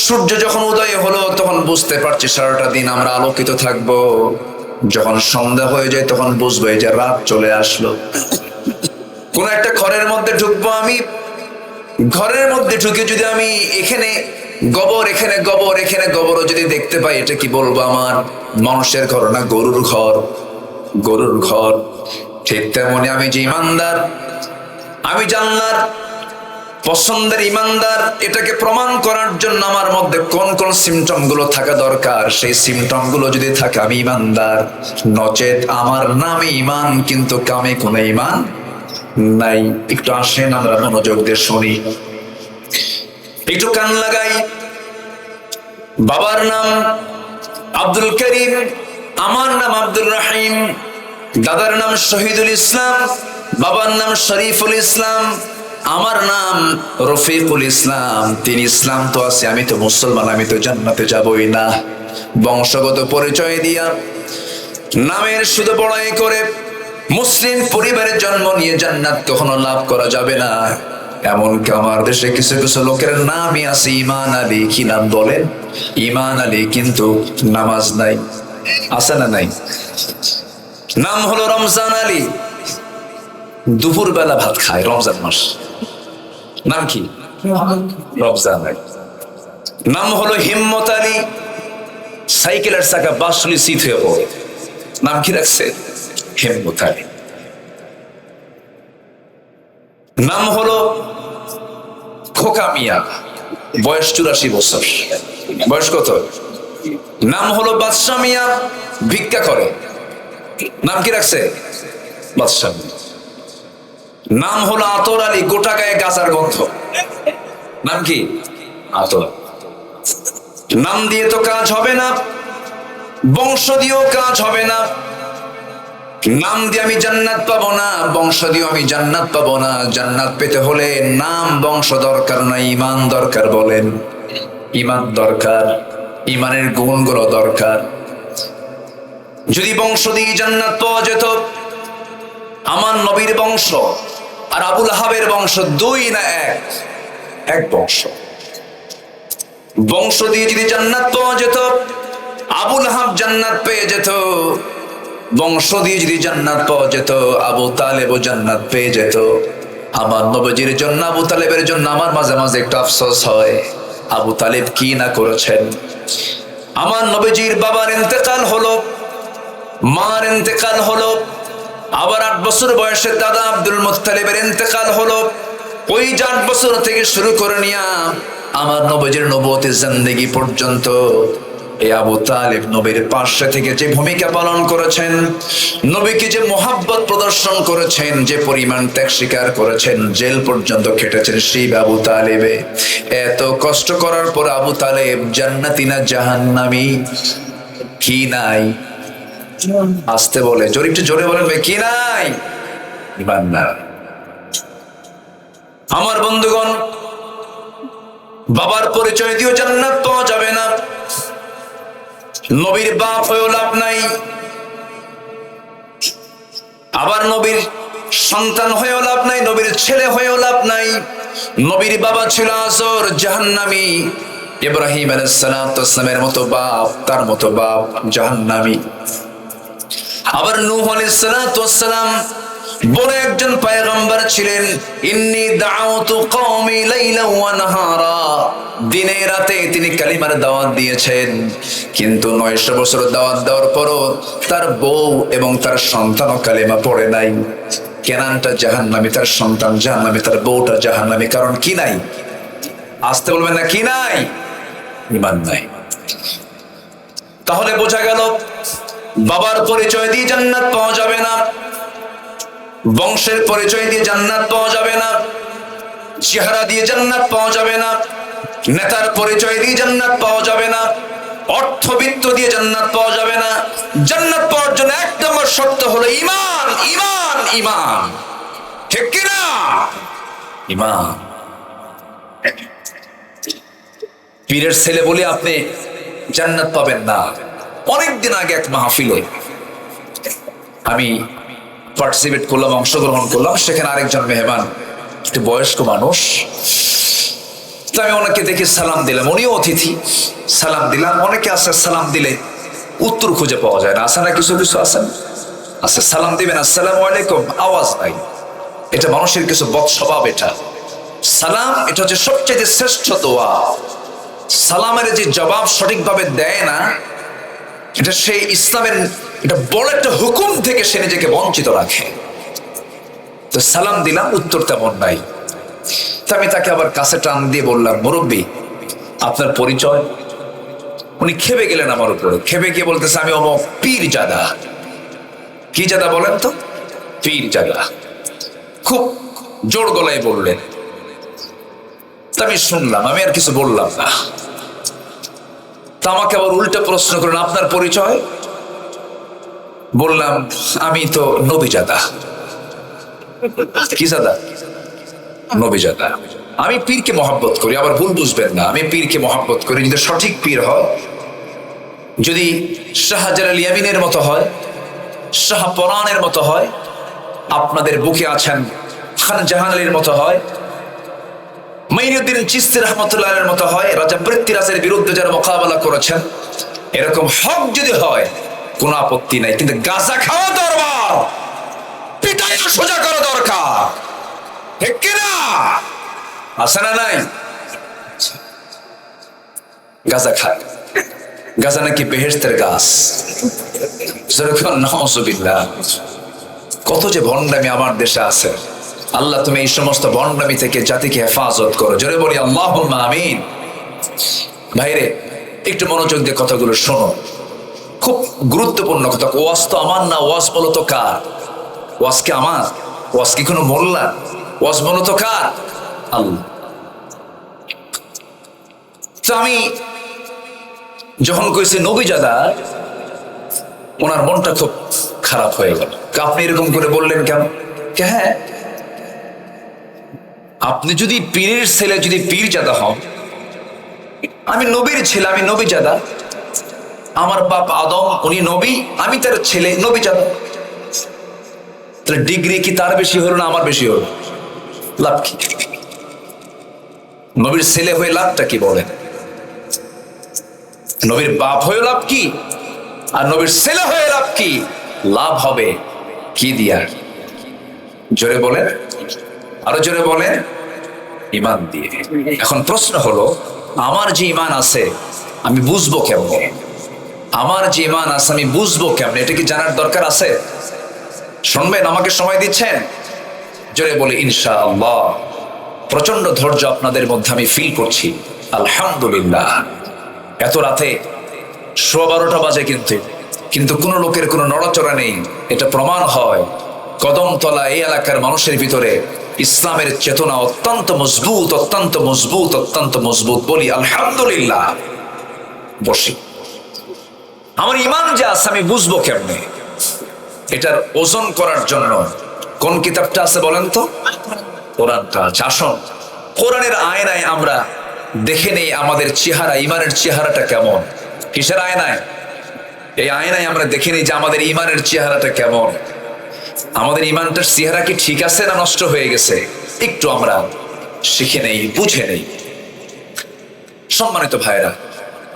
সূর্য যখন উদয় হলো তখন বুঝতে পারছি সারাটা দিন আমরা আলোকিত থাকবো। যখন সন্ধ্যা হয়ে যায় তখন বুঝবো এই যে রাত চলে আসলো। কোন একটা ঘরের মধ্যে ঢুকবো, আমি ঘরের মধ্যে ঢুকে যদি আমি এখানে গোবর, এখানে গোবর, এখানে গোবরও যদি দেখতে পাই এটা কি বলবো আমার মানুষের ঘর না গরুর ঘর? গরুর ঘর। ঠিক তেমনি আমি যে ইমানদার, আমি জানলার পছন্দের ইমানদার, এটাকে প্রমাণ করার জন্য আমার মধ্যে কোন কোন সিমটম গুলো থাকা দরকার, সেই সিমটম গুলো যদি থাকে আমি ইমানদার। নচেত আমার নামে ইমান কিন্তু কামে কোনো ইমান নাই। একটু আসেন আমরা মনোযোগ দিয়ে শুনি, একটু কান লাগাই। বাবার নাম আব্দুল করিম, আমার নাম আব্দুল রহিম, দাদার নাম শহীদুল ইসলাম, বাবার নাম শরীফুল ইসলাম, আমার নাম রফিকুল ইসলাম। তিনি ইসলাম তো আছে, আমি তো মুসলমান, আমি তো জান্নাতে যাবই না। বংশগত পরিচয় দিয়া নামের শুধু বড়াই করে মুসলিম পরিবারে জন্ম নিয়ে জান্নাত কখনো লাভ করা যাবে না। এমনকি আমার দেশে কিছু কিছু লোকের নামই আছে ইমান আলী। কি নাম বলেন? ইমান আলী, কিন্তু নামাজ নাই। আছে না নাই? নাম হলো রমজান আলী, দুপুর বেলা ভাত খায় রমজান মাস। নাম কি? রমজান আলী। নাম হলো হিম্মত আলী, সাইকেলের চাকা বাসলি শীত হয়ে পড়ে। নাম কি রাখছে? হিম্মত আলী। নাম হলো খোকা মিয়া, বয়স 84 বছর। বয়স কত? নাম হলো বাদশা মিয়া, ভিক্ষা করে। নাম কি রাখছে? বাদশা মিয়া। নাম হলো আতর আলী, গোটা গায়ে গাজার গন্ধ। নাম কি? আতর। নাম দিয়ে তো কাজ হবে না, বংশ দিয়েও কাজ হবে না। নাম দিয়ে আমি জান্নাত পাবো না, বংশ দিয়ে আমি জান্নাত পাবো না। জান্নাত পেতে হলে নাম বংশ দরকার না, ইমান দরকার। বলেন ইমান দরকার, ইমানের গুণগুলো দরকার। যদি বংশ দিয়ে জান্নাত পাওয়া যেত, আমার নবীর বংশ আর আবুল আহাবের বংশ দুই না এক? এক বংশ। বংশ দিয়ে যদি জান্নাত পাওয়া যেত, আবুল আহাব জান্নাত পেয়ে যেত। বংশ দিয়ে যদি জান্নাত পাওয়া যেত, আবু তালেবও জান্নাত পেয়ে যেত। আমার নবীজির জন্য, আবু তালেবের জন্য আমার মাঝে মাঝে একটু আফসোস হয়, আবু তালেব কি না করেছেন। আমার নবীজির বাবার ইন্তেকাল হলো, মার ইন্তেকাল হলো, আবার 8 বছর বয়সে দাদা আব্দুল মুত্তালিবের ইন্তেকাল হলো। ওই 8 বছর থেকে শুরু করে নিয়া আমার নবীজির নবুয়তের জিন্দেগি পর্যন্ত এই আবু তালেব নবীর পাশে থেকে যে ভূমিকা পালন করেছেন, নবীকে যে মোহাব্বত প্রদর্শন করেছেন, যে পরিমাণ ত্যাগ স্বীকার করেছেন, জেল পর্যন্ত খেটেছেন সেই আবু তালেবে। এত কষ্ট করার পর আবু তালেব জান্নাতি না জাহান্নামী? কি নাই? আসতে বলে, জোরে একটু জোরে বলেন ভাই, কি নাই? ইমান না। আমার বন্ধুগণ, বাবার পরিচয় দিয়েও জান্নাত পাওয়া যাবে না। নবীর বাপ হয়েও লাভ নাই, আবার নবীর সন্তান হয়েও লাভ নাই, নবীর ছেলে হয়েও লাভ নাই। নবীর বাবা ছিল আজর জাহান্নামী, ইব্রাহিম আলাইহিস সালামের মতো বাপ, তার মতো বাপ জাহান্নামী। আবার নূহ আলাইহিস সালাম বড় একজন পয়গম্বর ছিলেন। ইন্নী দাউতু কওমি লাইলা ওয়া নাহারা, দিনে রাতে তিনি কালিমার দাওয়াত দিয়েছেন। কিন্তু 900 বছর দাওয়াত দেওয়ার পরও তার বউ এবং তার সন্তানও কালিমা পড়ে নাই। কেনানটা জাহান্নামী, তার সন্তান জাহান্নামী, তার বউটা জাহান্নামী। কারণ কি নাই? আসতে বলবেন না, কি নাই? ঈমান নাই। তাহলে বোঝা গেল বাবার পরিচয় দিয়ে জান্নাত পাওয়া যাবে না, বংশের পরিচয় দিয়ে জান্নাত পাওয়া যাবে না, চেহারা দিয়ে জান্নাত পাওয়া যাবে না, নেতার পরিচয় দিয়ে জান্নাত পাওয়া যাবে না, অর্থবিত্ত দিয়ে জান্নাত পাওয়া যাবে না। জান্নাত পাওয়ার জন্য এক নম্বর শর্ত হলো ঈমান, ঈমান, ঈমান। ঠিক কিনা? ঈমান। পীরের ছেলে বলে আপনি জান্নাত পাবেন না। অনেকদিন আগে এক মাহফিলে আমি পার্টিসিপেট করলাম, অংশগ্রহণ করলাম। সেখানে আরেকজন মেহমান, একটু বয়স্ক মানুষ। তো আমি ওনাকে দেখে সালাম দিলাম, উনিও অতিথি। সালাম দিলাম। অনেকে আছে সালাম দিলে উত্তর খুঁজে পাওয়া যায় না, আছে না? কিছু কিছু আছেন, আছে সালাম দিবেন আসসালামু আলাইকুম, আওয়াজ নাই। এটা মানুষের কিছু বদ স্বভাব। এটা সালাম, এটা হচ্ছে সবচেয়ে শ্রেষ্ঠ দোয়া। সালামের যে জবাব সঠিকভাবে দেয় না, এটা সেই ইসলামের এটা বড় একটা হুকুম থেকে সে নিজেকে বঞ্চিত রাখে। তো সালাম দিলাম, উত্তর তেমন নাই। তো আমি তাকে আবার কাছে টান দিয়ে বললাম, মুরব্বী আপনার পরিচয়? উনি খেপে গেলেন আমার উপরে। খেপে গিয়ে বলতেছে, আমি অমুক পীর জাদা। কি জাদা বলেন তো? পীর জাদা। খুব জোর গলায় বললেন। তা আমি শুনলাম, আমি আর কিছু বললাম না। তা আমাকে আবার উল্টা প্রশ্ন করেন, আপনার পরিচয়? বললাম, আমি তো নবীজাদা। কি জাদা? নবীজাদা। আমি পীরকে মহব্বত করি, আবার ভুল বুঝবেন না। আমি পীরকে মহব্বত করি যদি সঠিক পীর হয়, যদি শাহজালাল ইয়ামিনের মতো হয়, শাহ পরানের মতো হয়, আপনাদের বুকে আছেন খান জাহানের মতো হয়, মাইনুদ্দিন চিশতি রহমতুল্লাহের মতো হয়, রাজা পৃথ্বীরাজের বিরুদ্ধে যারা মোকাবেলা করেছেন, এরকম হক যদি হয় কোনো আপত্তি নাই। কিন্তু গাঁজা খাওয়া দরবার, পিটাই সোজা করা দরকার। ঠিক কিনা? আছে না নাই? গাঁজা খায়, গাঁজা নাকি বেহেশতের গাছ। কত যে ভণ্ডামি আমার দেশে আছে। আল্লাহ তুমি এই সমস্ত ভণ্ডামি থেকে জাতিকে হেফাজত করো। জোরে বলি আল্লাহুম্মা আমিন। ভাইরে, একটু মনোযোগ দিয়ে কথাগুলো শোনো, খুব গুরুত্বপূর্ণ কথা। ওয়াজ তো আমার না, ওয়াজ মূলত কার? ওয়াজ কি আমার? ওয়াজ কি কোনো মোল্লা? ওয়াজ মূলত কার? আল্লাহ। তো আমি যখন কইছি নবীজাদা, ওনার মনটা খুব খারাপ হয়ে গেল। আপনি এরকম করে বললেন কেন? হ্যাঁ, আপনি যদি পীরের ছেলে, যদি পীরজাদা হন, আমি নবীর ছেলে, আমি নবীজাদা। আমার বাপ আদম, উনি নবী, আমি তার ছেলে, নবীজাদা। তাহলে ডিগ্রি কি তার বেশি হলো না আমার বেশি হলো? লাভ কি? নবীর ছেলে হয়ে লাভটা কি বলেন? নবীর বাপ হয়ে লাভ কি? আর নবীর ছেলে হয়ে লাভ কি? লাভ হবে কি দিয়া? জোরে বলেন, আরো জোরে বলেন, ঈমান দিয়ে। এখন প্রশ্ন হলো, আমার যে ঈমান আছে আমি বুঝবো কেমনে? আমার যে ঈমান আছে আমি বুঝবো কেমনে? এটা কি জানার দরকার আছে? শুনবেন, আমাকে সময় দিচ্ছেন? জোরে বলে ইনশাআল্লাহ। প্রচন্ড ধৈর্য আপনাদের মধ্যে আমি ফিল করছি, আলহামদুলিল্লাহ। এত রাতে 12:15 বাজে, কিন্তু কোনো লোকের কোনো নড়াচড়া নেই। এটা প্রমাণ হয় কদমতলা এই এলাকার মানুষের ভিতরে ইসলামের চেতনা অত্যন্ত মজবুত, অত্যন্ত মজবুত, অত্যন্ত মজবুত। বলি আলহামদুলিল্লাহ। বসি। আমার ঈমান যে আছে আমি বুঝবো কেমনে? এটার ওজন করার জন্য কোন কিতাবটা আছে বলেন তো? কোরআনটা আছে। আসুন, কোরআনের আয়নায় আমরা দেখে নেই আমাদের চেহারা, ঈমানের চেহারাটা কেমন। কিসের আয়নায়? এই আয়নায় আমরা দেখে নেই যে আমাদের ঈমানের চেহারাটা কেমন। আমাদের ঈমানটার চেহারা কি ঠিক আছে না নষ্ট হয়ে গেছে? একটু আমরা শিখে নেই, বুঝে নেই। সম্মানিত ভাইরা,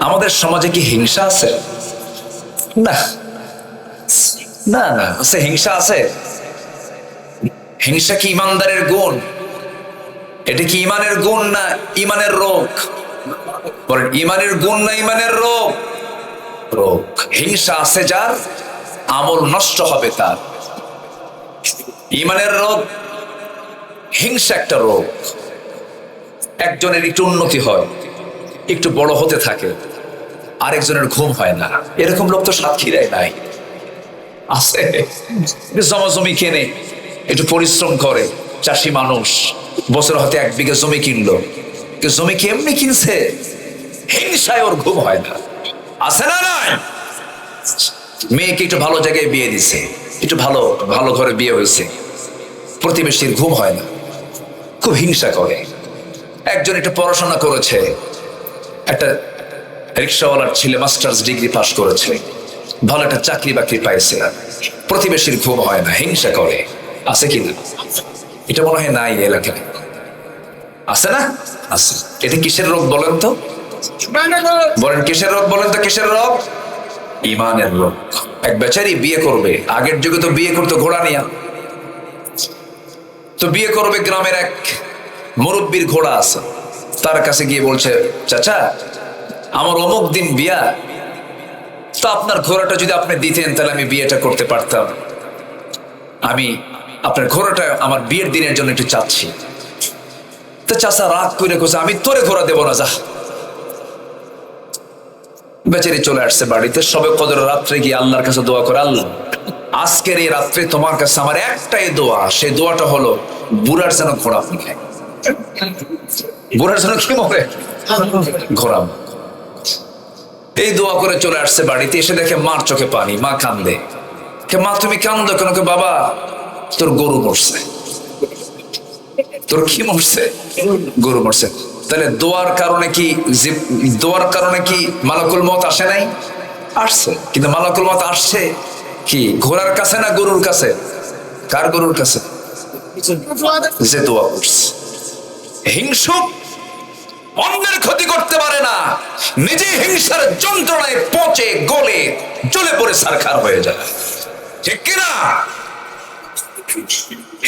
আমাদের সমাজে কি হিংসা আছে? না না না, আছে, হিংসা আছে। হিংসা কি ঈমানদারের গুণ? এটা কি ঈমানের গুণ না ঈমানের রোগ? বলেন, ঈমানের গুণ না ঈমানের রোগ? রোগ। হিংসা আছে যার, আমল নষ্ট হবে তার। ইমানের রোগ, হিংসা একটা রোগ। একজনের একটু উন্নতি হয়, একটু বড় হতে থাকে, আরেকজনের ঘুম হয় না। এরকম লোক তো সাতক্ষীরায় নাই, আছে। জমি কেনে, একটু পরিশ্রম করে, চাষি মানুষ, বছর হতে 1 বিঘা জমি কিনলো। জমি কেমনি কিনছে, হিংসায় ওর ঘুম হয় না, আছে না নাই? মেয়েকে একটু ভালো জায়গায় বিয়ে দিছে, একটু ভালো ভালো ঘরে বিয়ে হয়েছে, প্রতিবেশীর ঘুম হয় না, খুব হিংসা করে। একজন একটু পড়াশোনা করেছে, একটা রিক্সাওয়ালার ছেলে মাস্টার্স ডিগ্রি পাস করেছে, ভালো একটা চাকরি বাকরি পাইছে, প্রতিবেশীর ঘুম হয় না, হিংসা করে। আছে কি না? এটা মনে হয় নাই এলাকায়, আছে না? আছে। এটা কিসের রোগ বলেন তো? বলেন কিসের রোগ? বলেন তো কিসের রোগ? ইমানের রোগ। এক বেচারি বিয়ে করবে, আগের যুগে তো বিয়ে করতো ঘোড়া নিয়া, তো বিয়ে করবে গ্রামের এক মুরব্বীর ঘোড়া আছে, তার কাছে গিয়ে বলছে, চাচা আমার অমুক দিন বিয়া, তো আপনার ঘোড়াটা যদি আপনি দিতেন তাহলে আমি বিয়েটা করতে পারতাম, আমি আপনার ঘোড়াটা আমার বিয়ের দিনের জন্য একটু চাচ্ছি। তো চাচা রাগ করে কোসে, আমি তোরে ঘোড়া দেবো না, যা। বেচারি চলে আসছে বাড়িতে, সবে কদর রাত্রে গিয়ে আল্লাহর কাছে দোয়া করে, আল্লাহ আজকের এই রাত্রে তোমার কাছে আমার একটাই দোয়া, সেই দোয়াটা হলো বুড়ার যেন ঘোড়া খায়, বুড়ার যেন কি মরে ঘোড়া। এই দোয়া করে চলে আসছে বাড়িতে, এসে দেখে মার চোখে পানি, মা কান্দে। মা তুমি কান্দো কেন? বাবা তোর গরু মরছে। তোর কি মরছে? গরু মরছে। তাহলে দোয়ার কারণে কি, দোয়ার কারণে কি মালাকুল মউত আসে নাই? আসছে, কিন্তু মালাকুল মউত আসছে কি ঘোড়ার কাছে না গরুর কাছে? কার গরুর কাছে? যে দোয়া করছে। হিংসুক অন্যের ক্ষতি করতে পারে না, নিজে হিংসার যন্ত্রণায় পচে গলে জ্বলে পড়ে ছারখার হয়ে যায়, ঠিক কিনা?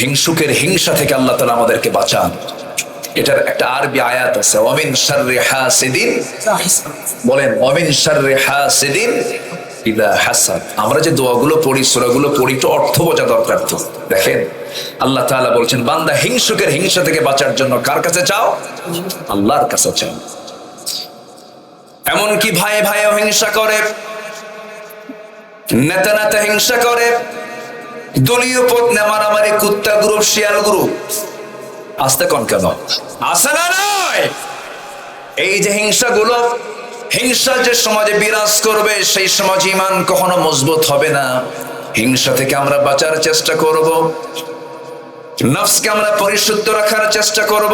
হিংসুকের হিংসা থেকে আল্লাহ তাআলা আমাদেরকে বাঁচান। এটার একটা আরবি আয়াত আছে, ওয়ামিন শাররি হাসিদিন, বলেন ওয়ামিন শাররি হাসিদিন ইযা হাসাদ। আমরা যে দোয়াগুলো পড়ি, সূরাগুলো পড়ি, একটু অর্থ বোঝা দরকার। তো দেখেন আল্লাহ তাআলা বলছেন, বান্দা হিংসুকের হিংসা থেকে বাঁচার জন্য কার কাছে চাও? আল্লাহর কাছে চাও। এমনকি ভাই ভাইও হিংসা করে, নেতা নেতা হিংসা করে, দলীয় পদ মারামারি, কুত্তা গ্রুপ, শিয়াল গ্রুপ, আসতে কোন কেন? আসে না নয়? এই যে হিংসাগুলো, হিংসা যে সমাজে বিরাজ করবে, সেই সমাজ ঈমান কখনো মজবুত হবে না। হিংসা থেকে আমরা বাঁচার চেষ্টা করব, নফসকে আমরা পরিশুদ্ধ রাখার চেষ্টা করব,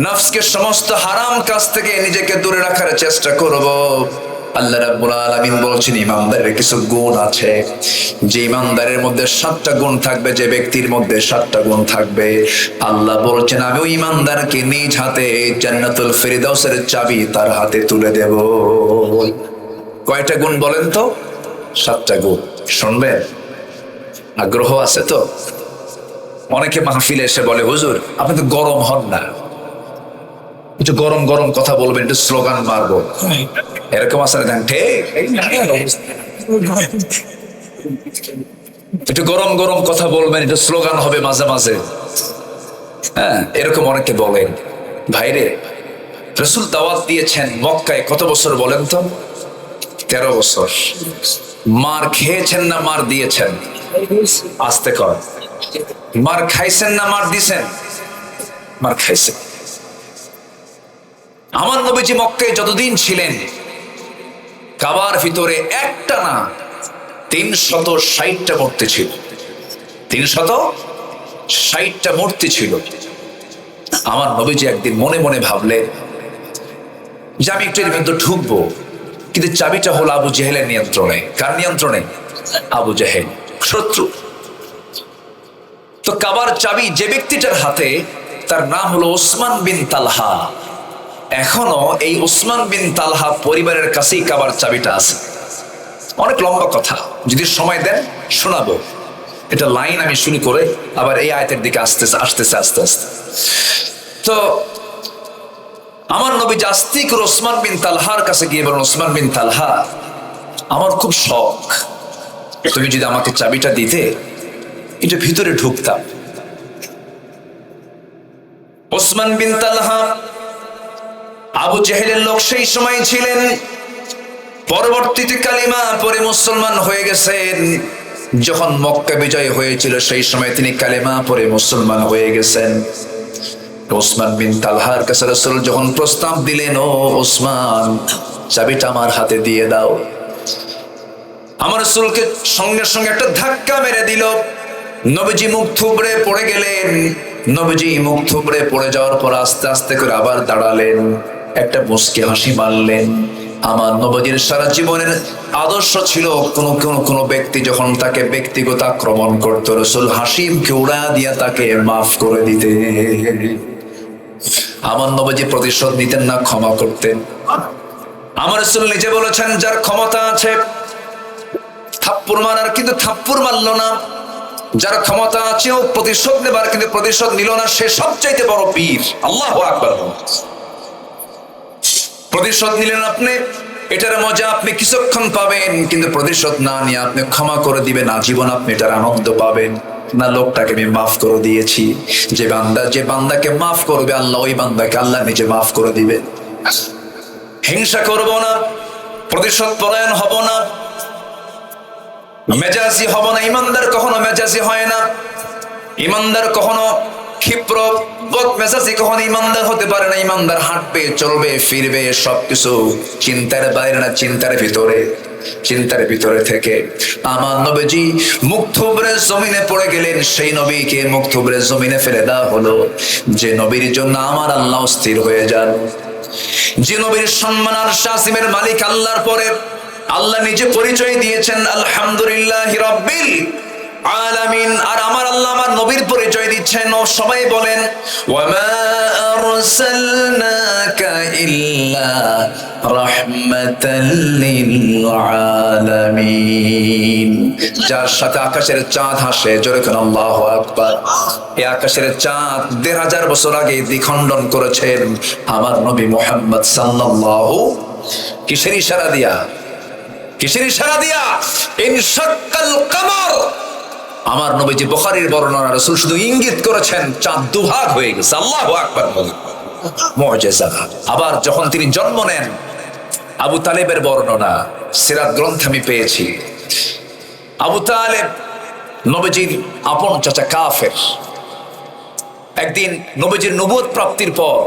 নফসকে সমস্ত হারাম কাজ থেকে নিজেকে দূরে রাখার চেষ্টা করব। আল্লাহ রাব্বুল আলামিন বলছেন, ইমানদারের কিছু গুণ আছে, যে ইমানদারের মধ্যে 7টা গুণ থাকবে, যে ব্যক্তির মধ্যে 7টা গুণ থাকবে, আল্লাহ বলছেন আমি ওই ইমানদারকে নিজ হাতে জান্নাতুল ফেরদাউসের চাবি তার হাতে তুলে দেব। কয়টা গুণ বলেন তো? 7টা গুণ। শুনবেন? আগ্রহ আছে তো? অনেকে মাহফিলে এসে বলে, হুজুর আপনি তো গরম হন না, একটু গরম গরম কথা বলবেন, একটু স্লোগান মারবো, এরকম আছে না? একটু গরম গরম কথা বলবেন, একটু স্লোগান হবে মাঝে মাঝে, হ্যাঁ, এরকম অনেকে বলেন। ভাইরে, রাসূল দাওয়াত দিয়েছেন মক্কায় কত বছর বলেন তো? 13 বছর। মার খেয়েছেন না মার দিয়েছেন? আস্তে কর। মার খাইছেন না মার দিছেন? মার খাইছেন। আমার নবীজি মক্কায় যতদিন ছিলেন, কাবার ভিতরে একটা না 360টা মূর্তি ছিল। 360টা মূর্তি ছিল। আমার নবীজি একদিন মনে মনে ভাবলেন যে আমি একটু এর মধ্যে ঢুকবো, কিন্তু চাবিটা হলো আবু জেহেলের নিয়ন্ত্রণে। কার নিয়ন্ত্রণে? আবু জেহেল, শত্রু। তো কাবার চাবি যে ব্যক্তিটার হাতে, তার নাম হলো ওসমান বিন তালহা। এখনো এই ওসমান বিন তালহা পরিবারের কাছেই কাবার চাবিটা আছে। অনেক লম্বা কথা, যদি সময় দেন শোনাবো। এটা লাইন আমি শুরু করে আবার এই আয়াতের দিকে আসতেছে আস্তে আস্তে। তো আমার নবী আস্তে করে ওসমান বিন তালহার কাছে গিয়ে বলেন, ওসমান বিন তালহা, আমার খুব শখ, তুমি যদি আমাকে চাবিটা দিতে এটা ভিতরে ঢুকতাম। ওসমান বিন তালহা আবু জেহেলের লোক সেই সময় ছিলেন, পরবর্তীতে কালিমা পরে মুসলমান হয়ে গেছেন। যখন মক্কা বিজয় হয়েছিল সেই সময় তিনি কালিমা পরে মুসলমান হয়ে গেছেন। ওসমান বিন তালহার কাছে রাসূল যখন প্রস্তাব দিলেন, ও ওসমান, চাবিটা আমার হাতে দিয়ে দাও, আমার রাসূলকে সঙ্গে সঙ্গে একটা ধাক্কা মেরে দিল। নবীজি মুখ থুবড়ে পড়ে গেলেন। নবীজি মুখ থুবড়ে পড়ে যাওয়ার পর আস্তে আস্তে করে আবার দাঁড়ালেন, একটা মুচকি হাসি মারলেন। আমার নবীজির সারা জীবনের আদর্শ ছিল, কোন ব্যক্তি যখন তাকে ব্যক্তিগত আক্রমণ করত, রাসূল হাসিমকে উড়া দিয়া তাকে মাফ করে দিতে। আমার নবীজি প্রতিশোধ নিতেন না, ক্ষমা করতেন। আমার রাসূল নিজে বলেছেন, যার ক্ষমতা আছে থাপ্পড় মারার, কিন্তু থাপ্পড় মারলো না। যার ক্ষমতা আছে ও প্রতিশোধ নেবার, কিন্তু প্রতিশোধ নিল না, সে সবচাইতে বড় বীর। আল্লাহু আকবার। প্রতিশোধ নিলেন আপনি, এটার মজা আপনি কিছুক্ষণ পাবেন, কিন্তু প্রতিশোধ না নিয়ে আপনি ক্ষমা করে দিবেন, আজীবন আপনি এটার আনন্দ পাবেন না। লোকটাকে আমি মাফ করে দিয়েছি। যে বান্দাকে মাফ করবে আল্লাহ, ওই বান্দাকে আল্লাহ নিজে মাফ করে দিবেন। হিংসা করব না, প্রতিশোধ পরায়ণ হব না, মেজাজি হব না। ইমানদার কখনো মেজাজি হয় না। ইমানদার কখনো ক্ষিপ্র বদমেজাজি কখনো ইমানদার হতে পারে না। ইমানদার হাঁটবে, চলবে, ফিরবে, সবকিছু চিন্তার বাইরে না, চিন্তার ভিতরে থেকে। আমার নবীজি মুখ থুবড়ে জমিনে পড়ে গেলেন। সেই নবীকে মুখ থুবড়ে জমিনে ফেলে দেওয়া হলো, যে নবীর জন্য আমার আল্লাহ স্থির হয়ে যান, যে নবীর সম্মান আর শাসিমের মালিক আল্লাহর পরে আল্লাহ নিজে পরিচয় দিয়েছেন, আলহামদুলিল্লাহি রাব্বিল আলামিন। আর আমার আল্লাহ আমার নবীর পরিচয় দিচ্ছেন, ও সবাই বলেন, ওয়ামা আরসালনাকা ইল্লা রাহমাতাল লিল আলামিন। যার সাথে আকাশের চাঁদ হাসে, জোরে কোন আল্লাহু আকবার। এই আকাশের চাঁদ ১৫০০ বছর আগে দ্বিখণ্ডন করেছেন আমার নবী মুহাম্মদ সাল্লাল্লাহু কিসের ইশারা দিয়া? ইনশাক্কাল কমর। আমার নবীজি বুখারীর বর্ণনা, রাসূল শুধু ইঙ্গিত করেছেন, চাঁদ দুভাগ হয়ে গেছে। আল্লাহু আকবার। মুজিজা। আবার যখন তিনি জন্ম নেন, আবু তালেবের বর্ণনা সিরাত গ্রন্থে আমি পেয়েছি। আবু তালেব নবীজির আপন চাচা, কাফের। একদিন নবীজির নবুয়ত প্রাপ্তির পর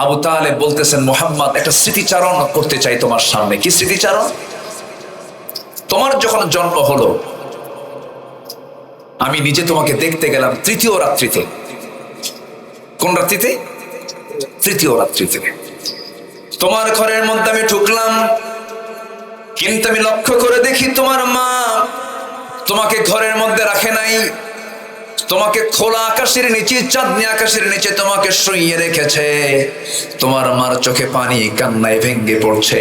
আবু তালেব বলতেছেন, মুহাম্মদ, একটা স্মৃতিচারণ করতে চাই তোমার সামনে। কি স্মৃতিচারণ? তোমার যখন জন্ম হলো, আমি নিজে তোমাকে দেখতে গেলাম তৃতীয় রাত্রিতে। কোন রাত্রিতে? তৃতীয় রাত্রিতে। তোমার ঘরের মধ্যে আমি ঢুকলাম, কিন্তু আমি লক্ষ্য করে দেখি তোমার মা তোমাকে ঘরের মধ্যে রাখে নাই। তোমাকে খোলা আকাশের নিচে, চাঁদনি আকাশের নিচে তোমাকে শুইয়ে রেখেছে। তোমার মার চোখে পানি, কান্নায় ভেঙ্গে পড়ছে,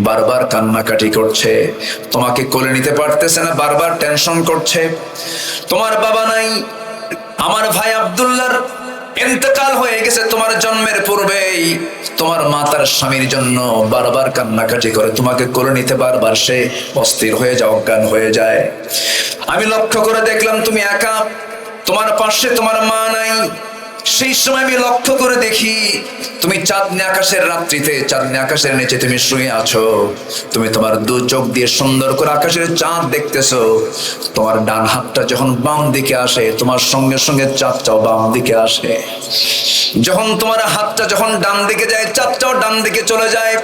বারবার কান্নাকাটি করছে। তোমাকে কোলে নিতে পারতেছে না, বারবার টেনশন করছে। তোমার বাবা নাই, আমার ভাই আব্দুল্লাহর ইন্তেকাল হয়ে গেছে তোমার জন্মের পূর্বেই। তোমার মা তার স্বামীর জন্য বারবার কান্নাকাটি করে, তোমাকে কোলে নিতে বারবার সে অস্থির হয়ে যায়, অজ্ঞান হয়ে যায়। আমি লক্ষ্য করে দেখলাম তুমি একা, তোমার পাশে তোমার মা নাই। সেই সময় আমি লক্ষ্য করে দেখি তুমি চাঁদনি আকাশের রাত্রিতে, চাঁদনি আকাশের নিচে তুমি শুয়ে আছো। তুমি তোমার দু চোখ দিয়ে সুন্দর করে আকাশের চাঁদ দেখতেছো। তোমার ডান হাতটা যখন বাম দিকে আসে, তোমার সঙ্গে সঙ্গে চাঁদটাও বাম দিকে আসে। যখন তোমার হাতটা যখন ডান দিকে যায়, চাঁদটাও ডান দিকে চলে যায়।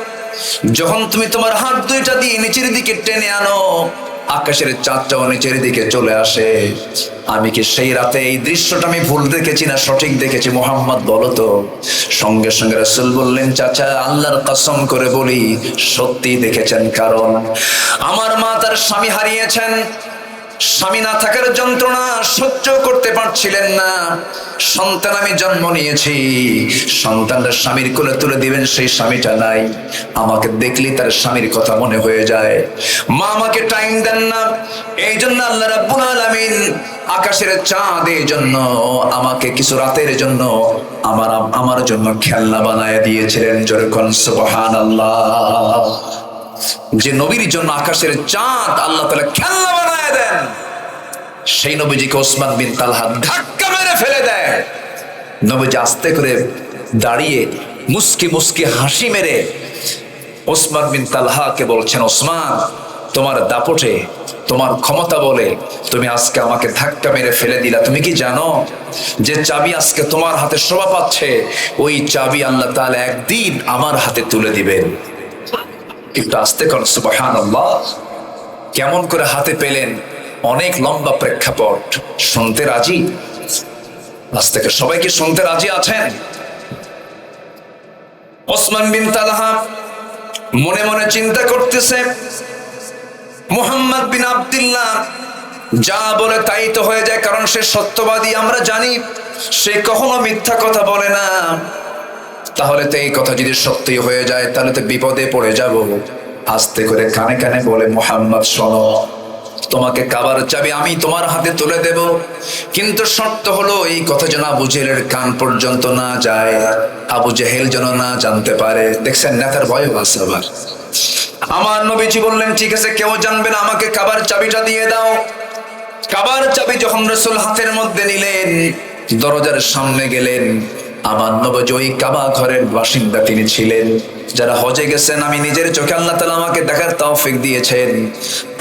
যখন তুমি তোমার হাত দুইটা দিয়ে নিচের দিকে টেনে আনো, আকাশের চাঁদটাও নিচের দিকে চলে আসে। আমি কি সেই রাতে এই দৃশ্যটা আমি ভুল দেখেছি না সঠিক দেখেছি? মুহাম্মদ বলো তো। সঙ্গে সঙ্গে রাসূল বললেন, চাচা, আল্লাহর কসম করে বলি, সত্যি দেখেছেন। কারণ আমার মা তার স্বামী হারিয়েছেন, স্বামী না থাকার যন্ত্রণা সহ্য করতে পারছিলেন না। সন্তান আমি জন্ম নিয়েছি, সন্তানটা স্বামীর কোলে তুলে দিবেন, সেই স্বামীটা নাই। আমাকে দেখলি তার স্বামীর কথা মনে হয়ে যায়। মা আমাকে টাইম দেন না, এই জন্য আল্লাহ রাব্বুল আলামিন আকাশের চাঁদ এই জন্য আমাকে কিছু রাতের জন্য আমার জন্য খেলনা বানায় দিয়েছিলেন। জোরে কোন সুবহানাল্লাহ। যে নবীর জন্য আকাশের চাঁদ আল্লাহ তাআলা খেলনা বানায় দেন, সেই নবীজিকে ওসমান বিন তালহা ধাক্কা মেরে ফেলে দেয়। নবীজি আস্তে করে দাঁড়িয়ে মুস্কি মুস্কি হাসি মেরে ওসমান বিন তালহাকে বলছেন, ওসমান, তোমার দাপটে, তোমার ক্ষমতা বলে তুমি আজকে আমাকে ধাক্কা মেরে ফেলে দিলা। তুমি কি জানো যে চাবি আজকে তোমার হাতে শোভা পাচ্ছে, ওই চাবি আল্লাহ তাআলা একদিন আমার হাতে তুলে দিবেন। একটু আস্তে করেন সুবহানাল্লাহ। কেমন করে হাতে পেলেন? অনেক লম্বা প্রেক্ষাপট। শুনতে রাজি? আজ থেকে সবাই কি শুনতে রাজি আছেন? ওসমান বিন তালহা মনে মনে চিন্তা করতেছে, মুহাম্মদ বিন আব্দুল্লাহ যা বলে তাই তো হয়ে যায়, কারণ সে সত্যবাদী, আমরা জানি সে কখনো মিথ্যা কথা বলে না। তাহলে তো এই কথা যদি সত্যি হয়ে যায় তাহলে তো বিপদে পড়ে যাব। আস্তে করে কানে কানে বলে, মুহাম্মদ শোনো, তোমাকে কাবার চাবি আমি তোমার হাতে তুলে দেব, কিন্তু শর্ত হলো এই কথা যেন আবু জেহেলের কান পর্যন্ত না যায়, আবু জেহেল যেন না জানতে পারে। দেখছেন, নেতার ভয় আছে আবার। আমার নবীজি বললেন, ঠিক আছে, কেউ জানবে না, আমাকে কাবার চাবিটা দিয়ে দাও। কাবার চাবি যখন রাসূল হাতের মধ্যে নিলেন, দরজার সামনে গেলেন। আমার নবী ওই কাবা ঘরের বাসিন্দা তিনি ছিলেন। যারা হজে গেছেন, আমি নিজের চোখে আল্লাহ তাআলা আমাকে দেখার তৌফিক দিয়েছেন,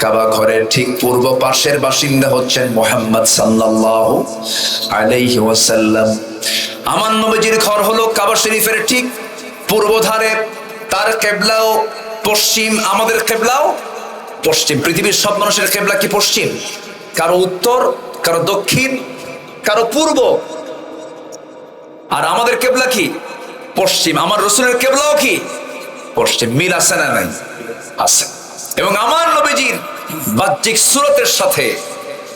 কাবা ঘরের ঠিক পূর্ব পাশের বাসিন্দা হচ্ছেন মুহাম্মদ সাল্লাল্লাহু আলাইহি ওয়াসাল্লাম। আমার নবীজির ঘর হলো কাবা শরীফের ঠিক পূর্ব ধারে। তার কিবলাও পশ্চিম, আমাদের কিবলাও পশ্চিম। পৃথিবীর সব মানুষের কিবলা কি পশ্চিম? কারো উত্তর, কারো দক্ষিণ, কারো পূর্ব। আর আমাদের কিবলা কি? পশ্চিম। আমার রাসূলের কিবলাও কি? পশ্চিম। মিল আছে না নাই? আছে। এবং আমার নবীজির বাহ্যিক সূরতের সাথে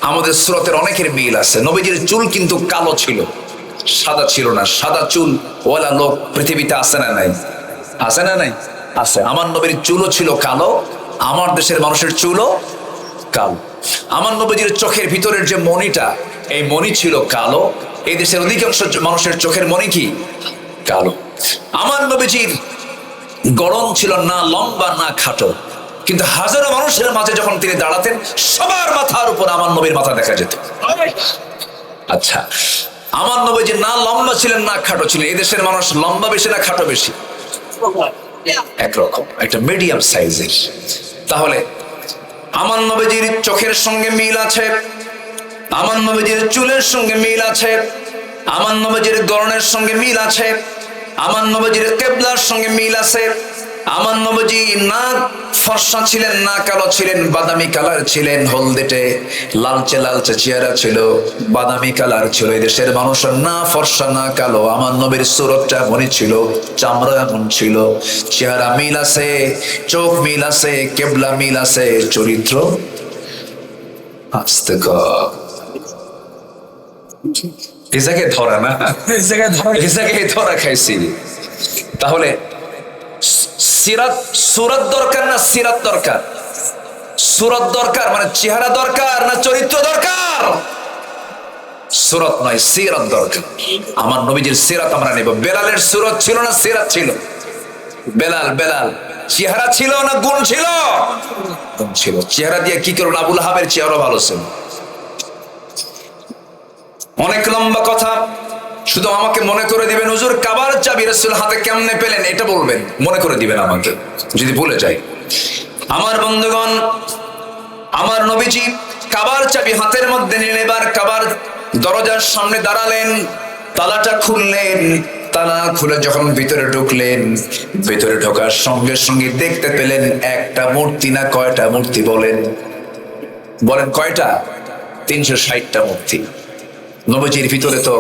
আমাদের সূরতের অনেকের মিল আছে। নবীজির চুল কিন্তু কালো ছিল, সাদা ছিল না। সাদা চুল ওয়ালা লোক পৃথিবীতে আছে না নাই? আছে না নাই? আছে। আমার নবীর চুলও ছিল কালো, আমার দেশের মানুষের চুলও কালো। আমার নবীজির চোখের ভিতরের যে মণিটা, এই মণি ছিল কালো। এই দেশের অধিকাংশ মানুষের চোখের মণি কি? কালো। আমার নবীজির গড়ন ছিল না লম্বা না খাটো, কিন্তু হাজারো মানুষের মাঝে যখন তিনি দাঁড়াতেন, সবার মাথার উপর আমার নবীর মাথা দেখা যেত। আচ্ছা, আমার নবীজি না লম্বা ছিলেন না খাটো ছিলেন। এই দেশের মানুষ লম্বা বেশি না খাটো বেশি? একরকম, একটা মিডিয়াম সাইজের। তাহলে আমার নবীজির চোখের সঙ্গে মিল আছে, আমার নবীজির চুলের সঙ্গে মিল আছে, আমার নবীজির গড়নের সঙ্গে মিল আছে, আমার নবীজির কিবলার সঙ্গে মিল আছে। আমার নবীজি না ফর্সা ছিলেন না কালো ছিলেন, বাদামি কালার ছিলেন, হলদেটে লালচে লালচে চেহারা ছিল, বাদামি কালার ছিল। এই দেশের মানুষ না ফর্সা না কালো। আমার নবীর সুরতটা এমনই ছিল, চামড়া এমন ছিল। চেহারা মিল আছে, চোখ মিল আছে, কিবলা মিল আছে, চরিত্র আস্তে এই জায়গায় ধরা না, এই জায়গায় ধরা খাইছি। তাহলে সুরত দরকার না সিরাত দরকার? সুরত দরকার মানে চেহারা দরকার না চরিত্র দরকার? সুরত নয়, সিরাত দরকার। আমার নবীজির সিরাত আমরা নেব। বেলালের সুরত ছিল না সিরাত ছিল? বেলাল চেহারা ছিল না গুণ ছিল? গুণ ছিল। চেহারা দিয়ে কি করবেন? আবুল আহাবের চেহারা ভালো ছিল। অনেক লম্বা কথা, শুধু আমাকে মনে করে দিবেন, হুজুর কাবার চাবি রাসূল হাতে কেমনে পেলেন এটা বলবেন, মনে করে দিবেন আমাকে যদি ভুলে যাই। আমার বন্ধুগণ, আমার নবীজি কাবার চাবি হাতের মধ্যে নিলেন, এবার কাবার দরজার সামনে দাঁড়ালেন, তালাটা খুললেন। তালা খুলে যখন ভিতরে ঢুকলেন, ভিতরে ঢোকার সঙ্গে সঙ্গে দেখতে পেলেন একটা মূর্তি না কয়টা মূর্তি? বলেন কয়টা? 360টা মূর্তি। নবীজির ভিতরে তো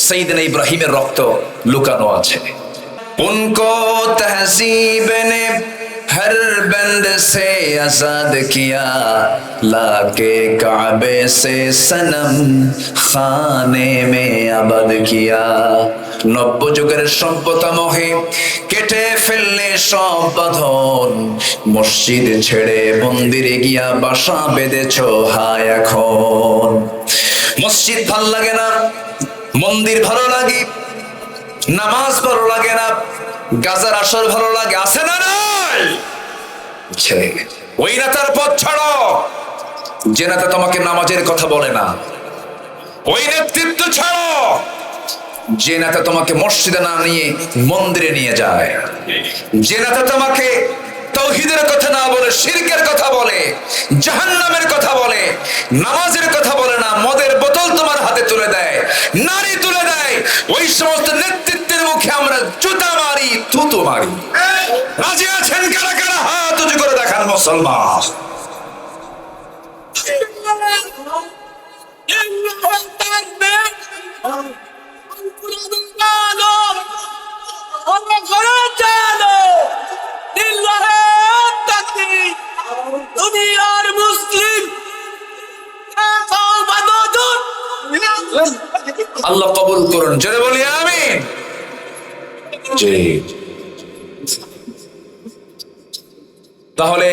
সাইয়েদনা ইব্রাহিমের রক্ত লুকানো আছে। উनको तहजीब ने हर बंद से आजाद किया, लाके काबे से सनम खाने में आबाद किया। নব্য যুগের সভ্যতা মোহে কেটে ফেললে সব বাঁধন, মসজিদ ছেড়ে মন্দিরে গিয়া বাসা বেঁধেছ হায় এখন। মসজিদ ভাল লাগে না, মন্দির ভালো লাগে, নামাজ ভালো লাগে না, গাজার আসর ভালো লাগে, আছে না নাই? ওই নেতার পথ ছাড়ো, যে নেতা তোমাকে নামাজের কথা বলে না, ওই নেতৃত্ব ছাড়ো। যে নেতা তোমাকে মসজিদে না নিয়ে মন্দিরে নিয়ে যায়, যে নেতা তোমাকে তাওহীদের কথা না বলে শিরকের কথা বলে, জাহান্নামের কথা বলে, নামাজের কথা বলে না, মদের বোতল তোমার হাতে তুলে দেয়, নারী তুলে দেয়, ওই সমস্ত নেতৃত্বের মুখে আমরা জুতা মারি, থুতু মারি। রাজি আছেন কারা কারা? হাত উঁচু করে দেখান মুসলমান। দুনিয়ার মুসলিম আল্লাহ কবুল করুন, জোরে বলি আমিন। জি, তাহলে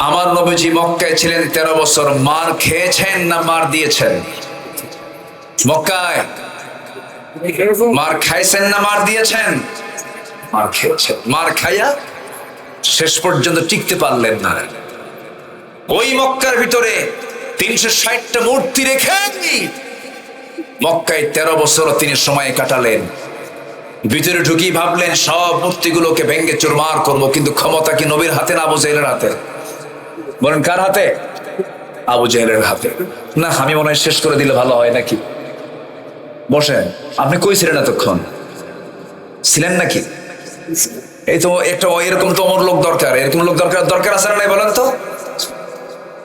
আমার নবীজি মক্কায় ছিলেন 13 বছর। মার খেয়েছেন না মার দিয়েছেন? মক্কায় মার খাইছেন না মার দিয়েছেন? মার খেয়েছেন। মার খাইয়া শেষ পর্যন্ত টিকতে পারলেন না। ওই মক্কার ভিতরে 360টা মূর্তি রেখে মক্কায় 13 বছর তিনি সময় কাটালেন। ভিতরে ঢুকি ভাবলেন সব মূর্তিগুলোকে ভেঙ্গে চুরমার করবো, কিন্তু ক্ষমতা কি নবীর হাতে না আবু জাহেলের হাতে? বলেন কার হাতে? আবু জাহেলের হাতে। না, আমি মনে হয় শেষ করে দিলে ভালো হয় নাকি? বসেন, আপনি কই ছিলেন এতক্ষণ? ছিলেন নাকি? এই তো একটা এরকম তো আমার লোক দরকার, এরকম লোক দরকার দরকার আছে না নাই বলেন তো?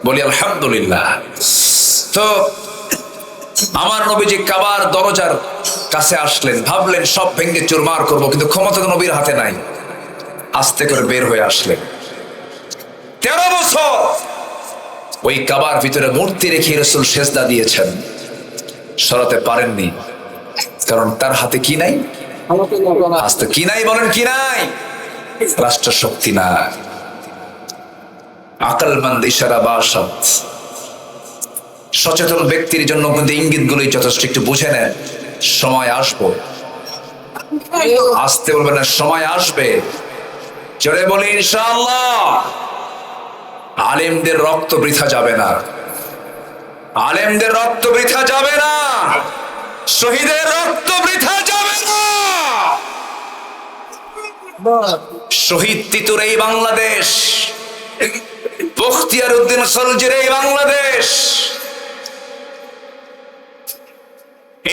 বলি আলহামদুলিল্লাহ। তো আমার নবীজি কাবার দরজার কাছে আসলেন, ভাবলেন সব ভেঙ্গে চুরমার করবো, কিন্তু ক্ষমতা তো নবীর হাতে নাই। আস্তে করে বের হয়ে আসলেন। 13 বছর ওই কাবার ভিতরে মূর্তি রেখে রাসূল সেজদা দিয়েছেন, সরাতে পারেননি, কারণ তার হাতে কি নাই? আস্তে কি নাই? বলেন কি নাই? রাষ্ট্র শক্তি না। আকলমন্দ ইশারা বাসাত। সচেতন ব্যক্তির জন্য কিন্তু ইঙ্গিত গুলোই যথেষ্ট। একটু বুঝে নেন, সময় আসবো। আসতে বলবে না, সময় আসবে। জোরে বলি ইনশাআল্লাহ। আলেমদের রক্ত বৃথা যাবে না, আলেমদের রক্ত বৃথা যাবে না, শহীদের রক্ত বৃথা যাবে না। শহীদ তিতুর এই বাংলাদেশ, বখতিয়ার উদ্দিন খলজির এই বাংলাদেশ,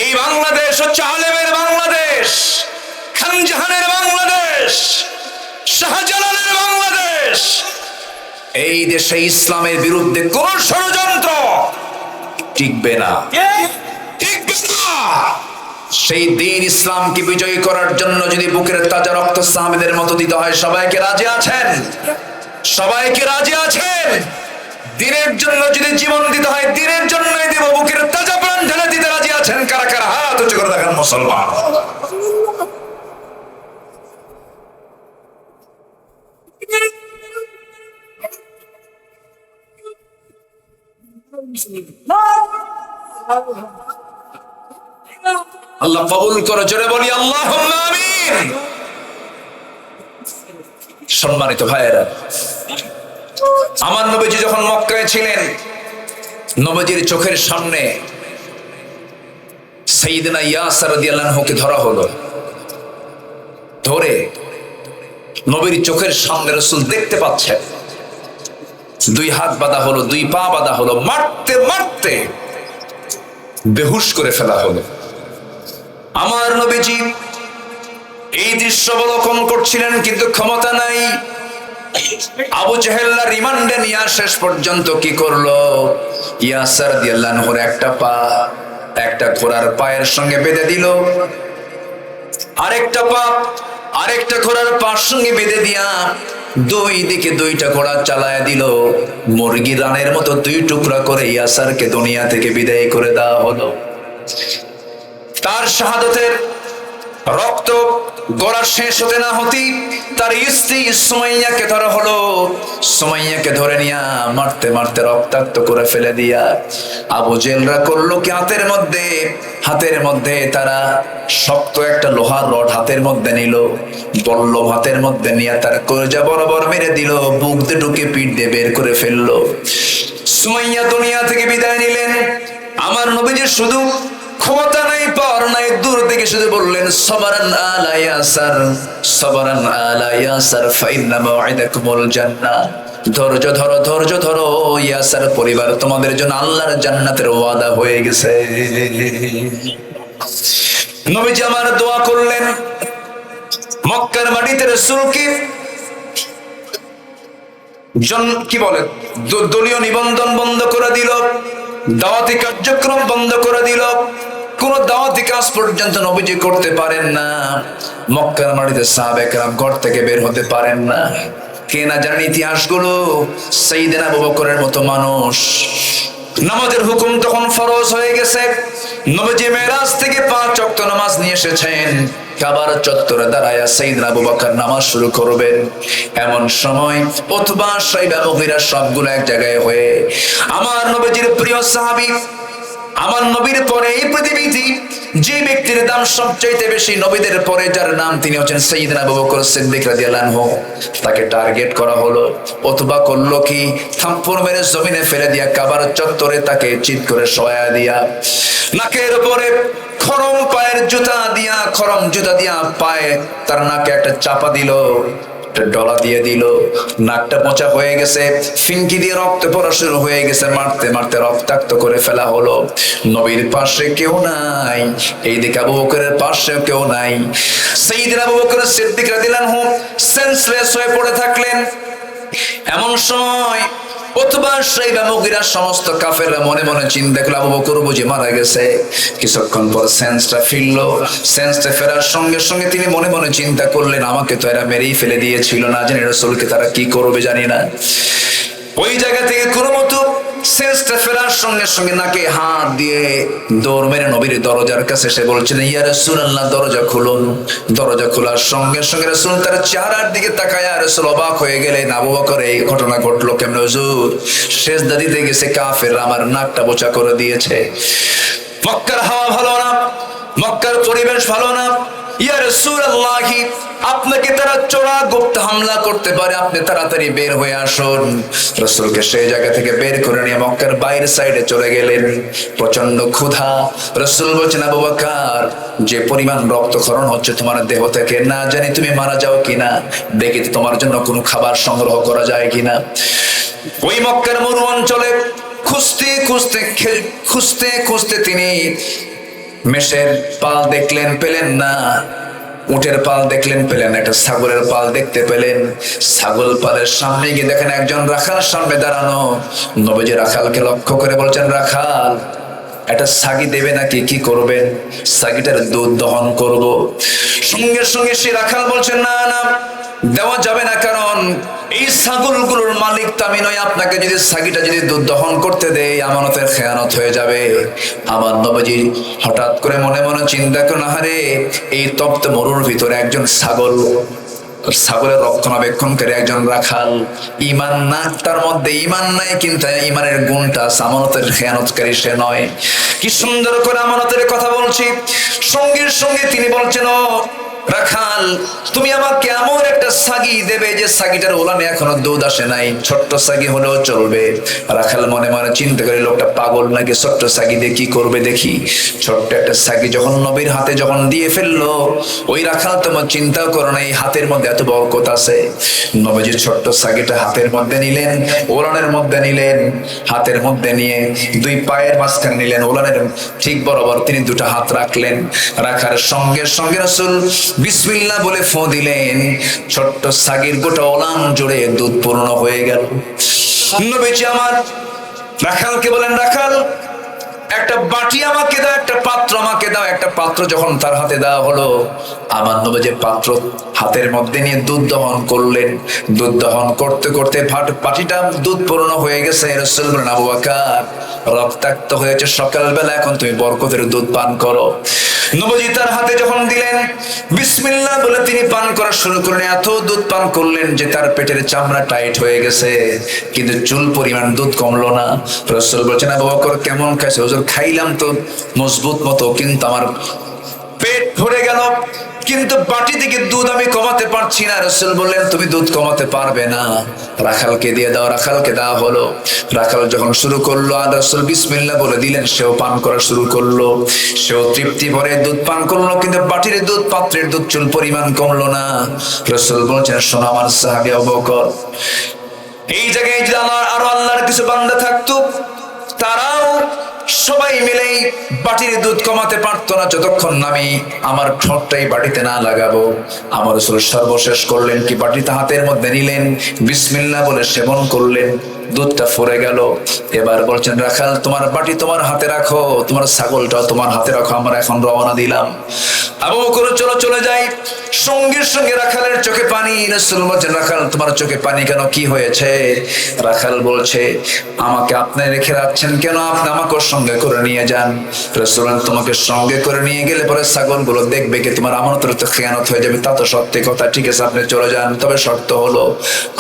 এই বাংলাদেশ হচ্ছে আলেমের বাংলাদেশ, খানজাহানের বাংলাদেশ, শাহজালালের বাংলাদেশ। এই দেশে ইসলামের বিরুদ্ধে কোন ষড়যন্ত্র টিকবে না, টিকবে না। সেই দিন ইসলামকে বিজয়ী করার জন্য যদি বুকের তাজা রক্ত সাহাবীদের মতো দিতে হয়, সবাইকে রাজি আছেন? সবাইকে রাজি আছেন? দিনের জন্য যদি জীবন দিতে হয়, দিনের জন্যই দেব। বুকের তাজা প্রাণ ঢেলে দিতে রাজি আছেন কারা কারা? হাত উঁচু করে দেখান মুসলমান। আল্লাহ কবুল করে, জোরে বলি আল্লাহুম্মা আমিন। সম্মানিত ভাইয়েরা, আমার নবীজি যখন মক্কায় ছিলেন, নবীজির চোখের সামনে সাইয়েদনা ইয়াসির রাদিয়াল্লাহু আনহুকে ধরা হলো। ধরে নবীর চোখের সামনে রাসূল দেখতে পাচ্ছেন, 2 হাত বাঁধা হলো, 2 পা বাঁধা হলো, মারতে মারতে বেহুশ করে ফেলা হলো। আমার নবীজি এই দৃশ্য অবলোকন করছিলেন, কিন্তু ক্ষমতা নাই। আবু জাহেলরা রিমান্ডে নিয়ে শেষ পর্যন্ত কি করলো? ইয়াসির রাদিয়াল্লাহু আনহুর একটা পা একটা ঘোড়ার পায়ের সঙ্গে বেঁধে দিল, আরেকটা পা আরেকটা ঘোড়ার পার সঙ্গে বেঁধে দিয়া 2 দিকে 2টা ঘোড়া চালায় দিল। মুরগি রানের মতো 2 টুকরা করে ইয়াসিরকে দুনিয়া থেকে বিদায় করে দেওয়া হলো। তার শাহাদাতের রক্ত গড়া শেষ হতে না হতেই তার স্ত্রী সুমাইয়াকে ধরা হলো। সুমাইয়াকে ধরে নিয়া মারতে মারতে রক্তাক্ত করে ফেলে দিয়া আবু জেলরা করলো কি, হাতের মধ্যে তারা শক্ত একটা লোহার রড হাতের মধ্যে নিল, বলল হাতের মধ্যে নিয়ে তার কলিজা বরাবর মেরে দিল, বুক দিয়ে ঢুকে পিঠ দিয়ে বের করে ফেললো। সুমাইয়া দুনিয়া থেকে বিদায় নিলেন। আমার নবীজি শুধু ক্ষমতা নাই, পাওয়ার নাই, দূর থেকে শুধু বললেন সবরান আলা ইয়াসার, সবরান আলা ইয়াসার ফাইন্না মাউইদাকুমুল জান্নাহ। ধৈর্য ধরো, ধৈর্য ধরো ইয়াসার পরিবার, তোমাদের জন্য আল্লাহর জান্নাতের ওয়াদা হয়ে গেছে। নবীজি আমার দোয়া করলেন। মক্কার মাটিতে রাসূলকে কি বলে দলীয় নিবন্ধন বন্ধ করে দিল, দাওয়াতি কার্যক্রম বন্ধ করে দিল, কোন দাওয়াতি কাজ পর্যন্ত নবীজি করতে পারেন না। মক্কার মাটিতে সাহাবায়ে কেরাম ঘর থেকে বের হতে পারেন না। কে না জানেন ইতিহাসগুলো? সাইয়েদনা আবু বকরের মতো মানুষ। নামাজের হুকুম তখন ফরজ হয়ে গেছে। নবীজি মেরাজ থেকে 5 ওয়াক্ত নামাজ নিয়ে এসেছেন। কাবার চত্বরে দাঁড়ায়া সাইয়েদনা আবু বকর নামাজ শুরু করবেন। এমন সময় উতবা, শাইবা, মুগীরা সবগুলো এক জায়গায় হয়ে আমার নবীজির প্রিয় সাহাবী, আমার নবীর পরে এই পৃথিবীতে যে ব্যক্তির দাম সবচাইতে বেশি নবীদের পরে, যার নাম তিনি হচ্ছেন সাইয়েদনা আবু বকর সিদ্দিক রাদিয়াল্লাহু আনহু, তাকে টার্গেট করা হলো। অথবা করলো কি, থাপ্পড় মেরে জমিনে ফেলে দিয়া কাবার চত্বরে তাকে চিৎ করে শোয়া দিয়া, নাকের উপরে খরম পায়ের জুতা দিয়া, খরম জুতা দিয়া পায়ে তার নাকে একটা চাপা দিল, ডলা দিয়ে দিল। নাকটা পচা হয়ে গেছে, ফিনকি দিয়ে রক্ত পড়া শুরু হয়ে গেছে। মারতে মারতে রক্তাক্ত করে ফেলা হলো। নবীর পাশে কেউ নাই, এইদিকে আবু বকরের পাশেও কেউ নাই। সাইয়েদনা আবু বকর সিদ্দিক রাদিয়াল্লাহু আনহু সেন্সলেস হয়ে পড়ে থাকলেন। এমন সময় উতবা, শাইবা, মুগীরা সমস্ত কাফেররা মনে মনে চিন্তা করলো আবু বকর বুঝি মারা গেছে। কিছুক্ষণ পর সেন্সটা ফিরলো। সেন্সটা ফেরার সঙ্গে সঙ্গে তিনি মনে মনে চিন্তা করলেন, আমাকে তো এরা মেরেই ফেলে দিয়েছিল, না জানি রাসূলকে তারা কি করবে জানি না। ওই জায়গা থেকে কোনো মতো সেন্সটা ফেরার সঙ্গে সঙ্গে নাকে হাত দিয়ে দৌড় মেরে নবীর দরজার কাছে এসে বলছেন, ইয়া রাসূলুল্লাহ, দরজা খুলুন। দরজা খোলার সঙ্গে সঙ্গে রাসূল তার চেহারার দিকে তাকায়, রাসূল অবাক হয়ে গেলেন, আবু বকর এই ঘটনা ঘটলো কেমনে হুজুর? সেজদা দিতে গেছে কাফের আমার নাকটা বোচা করে দিয়েছে। মক্কার হাওয়া ভালো না, মক্কার পরিবেশ ভালো না। ইয়া রাসূলুল্লাহ, আপনাকে তারা চোরা গুপ্ত হামলা করতে পারে, আপনি তাড়াতাড়ি বের হয়ে আসুন। রাসূলকে সেই জায়গা থেকে বের করে নিয়ে মক্কার বাইরের সাইডে চলে গেলেন। প্রচন্ড ক্ষুধা। রাসূল বলছেন, আবু বকর, যে পরিমাণ রক্তক্ষরণ হচ্ছে তোমার দেহ থেকে, না জানি তুমি মারা যাও কিনা, দেখি তোমার জন্য কোনো খাবার সংগ্রহ করা যায় কিনা। ওই মক্কার মরু অঞ্চলে খুঁজতে খুঁজতে খুঁজতে খুঁজতে তিনি মেষের পাল দেখলেন, পেলেন না। উটের পাল দেখলেন, পেলেন। একটা ছাগলের পাল দেখতে পেলেন। ছাগল পালের সামনে গিয়ে দেখেন একজন রাখাল সামনে দাঁড়ানো। নবীজি রাখালকে লক্ষ্য করে বলছেন, রাখাল, একটা ছাগি দেবে নাকি, কি করবেন? ছাগিটার দুধ দহন করব। সঙ্গে সঙ্গে সে রাখাল বলছেন, না না, দেওয়া যাবে না, কারণ এই ছাগলগুলোর মালিক তো আমি নই। আপনাকে যদি ছাগিটা যদি দুধ দহন করতে দেয়, আমানতের খেয়ানত হয়ে যাবে। আমার নবীজি হঠাৎ করে মনে মনে চিন্তা করেন, আহারে, এই তপ্ত মরুর ভিতরে একজন ছাগলের রক্ষণাবেক্ষণকারী একজন রাখাল, ঈমান না, তার মধ্যে ঈমান নাই, কিন্তু ঈমানের গুণটা, আমানতের খেয়ানতকারী সে নয়। কি সুন্দর করে আমানতের কথা বলছি। সঙ্গে সঙ্গে তিনি বলছেন, ও রাখাল, তুমি আমাকে এমন একটা ছাগি দেবে যে ছাগিটার ওলানে এখনো দুধ আসে নাই, ছোট্ট ছাগি হলেও চলবে। রাখাল মনে মনে চিন্তা করে, লোকটা পাগল নাকি, ছোট্ট ছাগি দিয়ে কি করবে দেখি। ছোট্ট একটা ছাগি যখন নবীর হাতে যখন দিয়ে ফেললো, ওই রাখাল তোমার চিন্তাও করো না, এই হাতের মধ্যে এত বরকত আছে। নবীজি ছোট্ট ছাগিটা হাতের মধ্যে নিলেন, ওলানের মধ্যে নিলেন, হাতের মধ্যে নিয়ে দুই পায়ের মাঝখানে নিলেন, ওলানের ঠিক বরাবর তিনি দুটো হাত রাখলেন। রাখার সঙ্গে সঙ্গে রাসূল বিসমিল্লাহ বলে ফু দিলেন। ছোট্ট ছাগির গোটা ওলান জুড়ে দুধ পূর্ণ হয়ে গেল। নবীজি আমার রাখালকে বলেন, রাখাল, একটা বাটি আমাকে দাও, একটা পাত্র আমাকে দাও। একটা পাত্র যখন তার হাতে দেওয়া হলো, আমার নবীজি পাত্র হাতের মধ্যে নিয়ে দুধ দহন করলেন। দুধ দহন করতে করতে বাটিটা দুধ পূর্ণ হয়ে গেছে। রাসূল বলেন, আবু বকর, রক্তাক্ত হয়েছে সকালবেলা, এখন তুমি বরকতের দুধ পান করো। নবীজি তার হাতে যখন দিলেন, বিসমিল্লাহ বলে তিনি পান করা শুরু করলেন। এত দুধ পান করলেন যে তার পেটের চামড়া টাইট হয়ে গেছে, কিন্তু চুল পরিমাণ দুধ কমলো না। রাসূল বলছেন, আবু বকর, কেমন খাইছে? হুজুর, খাইলাম তো মজবুত মতো, কিন্তু আমার পেট ভরে গেল, কিন্তু বাটি থেকে দুধ আমি কমাতে পারছি না। রাসূল বললেন, তুমি দুধ কমাতে পারবে না, রাখালকে দিয়ে দাও। রাখালকে দেওয়া হলো। রাখাল যখন শুরু করলো, আর রাসূল বিসমিল্লাহ বলে দিলেন, সেও পান করা শুরু করলো। সেও তৃপ্তি ভরে দুধ পান করলো, কিন্তু বাটির দুধ, পাত্রের দুধ চুল পরিমাণ কমলো না। রাসূল বলছেন, শোনো আমার সাহাবী আবু বকর, এই জায়গায় যদি আরো আল্লাহর কিছু বান্দা থাকতো, তারাও সবাই মিলেই বাটির দুধ কমাতে পারতো না, যতক্ষণ আমি আমার ঠোঁটটাই বাটিতে না লাগাবো। আমার রাসূল সর্বশেষ করলেন কি, বাটিটা হাতের মধ্যে নিলেন, বিসমিল্লাহ বলে সেবন করলেন, দুধটা ফুরে গেল। এবার বলছেন, রাখাল তোমার বাটি তোমার হাতে রাখো, তোমার ছাগলটাও তোমার হাতে রাখো, আমরা এখন রওনা দিলাম। আবু বকর চলে যাই। সঙ্গে সঙ্গে রাখালের চোখে পানি। রাসূল বলছেন, রাখাল তোমার চোখে পানি কেন, কি হয়েছে? রাখাল বলছে, আমাকে আপনি রেখে যাচ্ছেন কেন, আপনি আমাকে সঙ্গে করে নিয়ে যান। রাসূল তোমাকে সঙ্গে করে নিয়ে গেলে পরে ছাগলগুলো দেখবে কি তোমার আমানতের তো খেয়ানত হয়ে যাবে, তা তো সত্যি কথা, ঠিক আছে আপনি চলে যান, তবে শর্ত হলো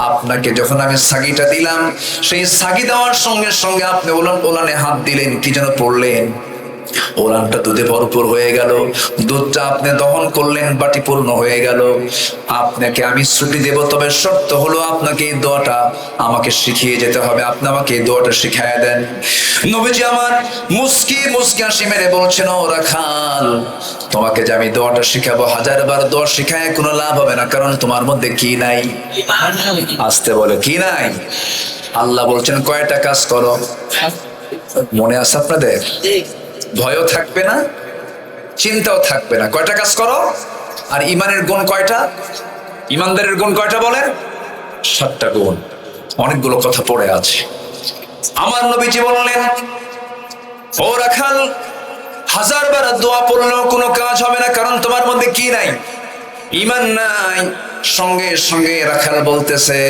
আপনাকে যখন আমি সাগিটা দিলাম, সেই সাগি দেওয়ার সঙ্গে সঙ্গে আপনি ওলানে হাত দিলেন, কি যেন পড়লেন, ওলানটা দুধে ভরপুর হয়ে গেল, দুধটা আপনি দহন করলেন, বাটি পূর্ণ হয়ে গেল। আপনাকে আমি ছুটি দেব, তবে শর্ত হলো আপনাকে এই দোয়াটা আমাকে শিখিয়ে যেতে হবে, আপনি আমাকে এই দোয়াটা শিখায় দেন। নবীজি আমার মুস্কি হাসি মেরে বলছেন, ও রাখাল, তোমাকে যে আমি দোয়াটা শিখাবো, 1000বার দোয়া শিখায় কোনো লাভ হবে না, কারণ তোমার মধ্যে কি নাই? আসতে বলে, কি নাই? আল্লাহ বলছেন কয়টা কাজ করো, মনে আছে আপনাদের? ভয়ও থাকবে না, চিন্তাও থাকবে না। কয়টা কাজ করো? আর ইমানের গুণ কয়টা? ইমানদারের গুণ কয়টা বলেন? 7টা গুণ। অনেকগুলো কথা পড়ে আছে। আমার নবীজি বললেন, ও রাখাল, 1000বার দোয়া পড়লেও কোনো কাজ হবে না, কারণ তোমার মধ্যে কি নাই? ইমান নাই। সঙ্গে সঙ্গে রাখাল বলতেছে,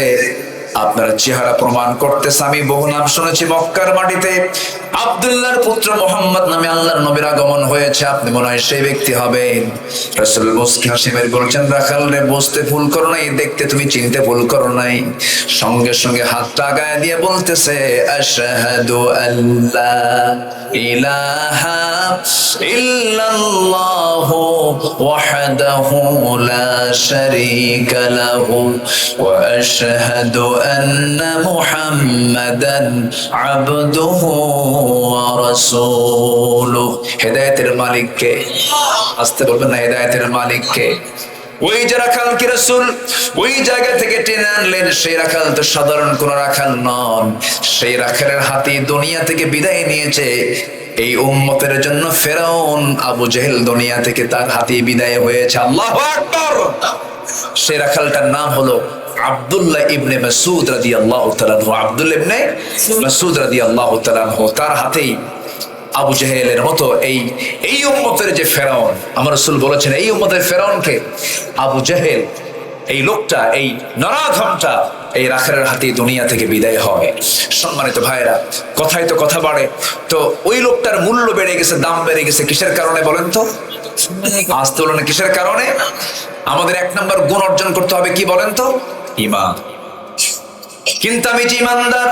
আপনার চেহারা প্রমাণ করতেছে, আমি বহু নাম শুনেছি মক্কার মাটিতে আব্দুল্লাহর পুত্র মুহাম্মদ নামে আল্লাহর নবীর আগমন হয়েছে, আপনি মনে হয় সেই ব্যক্তি হবেন। রাসূল মুস্কি হাসি মেরে বলছেন, রাখাল রে, বুঝতে ভুল করো নাই, দেখতে তুমি চিনতে ভুল করো নাই। সঙ্গে সঙ্গে হাতটা আগায় দিয়ে বলতেছে, আশহাদু আল্লা ইলাহা ইল্লাল্লাহু ওয়াহদাহু লা শারীকা লাহু ওয়া আশহাদু আন্না মুহাম্মাদান আবদুহু ওয়া রাসূলুহু। হেদায়েতের মালিক কে? আসতে বলবেন না, হেদায়েতের মালিক কে? ওই যে রাখাল কি রাসূল ওই জায়গা থেকে টেনে আনলেন, সেই রাখাল তো সাধারণ কোন রাখাল নন। সেই রাখালের হাতে দুনিয়া থেকে বিদায় নিয়েছে এই উম্মতের জন্য ফেরাউন আবু জেহেল, দুনিয়া থেকে তার হাতে বিদায় হয়েছে। আল্লাহু আকবার। সেই রাখালটার নাম হলো আব্দুল্লাহ ইবনে মাসউদ রাদিয়াল্লাহু তাআলা আনহু। আব্দুল্লাহ ইবনে মাসউদ রাদিয়াল্লাহু তাআলা আনহু, তার হাতেই আবু জেহেলের মতো এই উম্মতের যে ফেরাউন, আমার রাসূল বলেছেন এই উম্মতের ফেরাউনকে আবু জেহেল, এই লোকটা, এই নরাধমটা এই রাখালের হাতে দুনিয়া থেকে বিদায় হয়। সম্মানিত ভাইরা, কথাই তো কথা বাড়ে, তো ওই লোকটার মূল্য বেড়ে গেছে, দাম বেড়ে গেছে, কিসের কারণে বলেন তো? আজ তো বলেন কিসের কারণে? আমাদের 1 নম্বর গুণ অর্জন করতে হবে, কি বলেন তো? ঈমান। কিন্তু আমি যে ঈমানদার,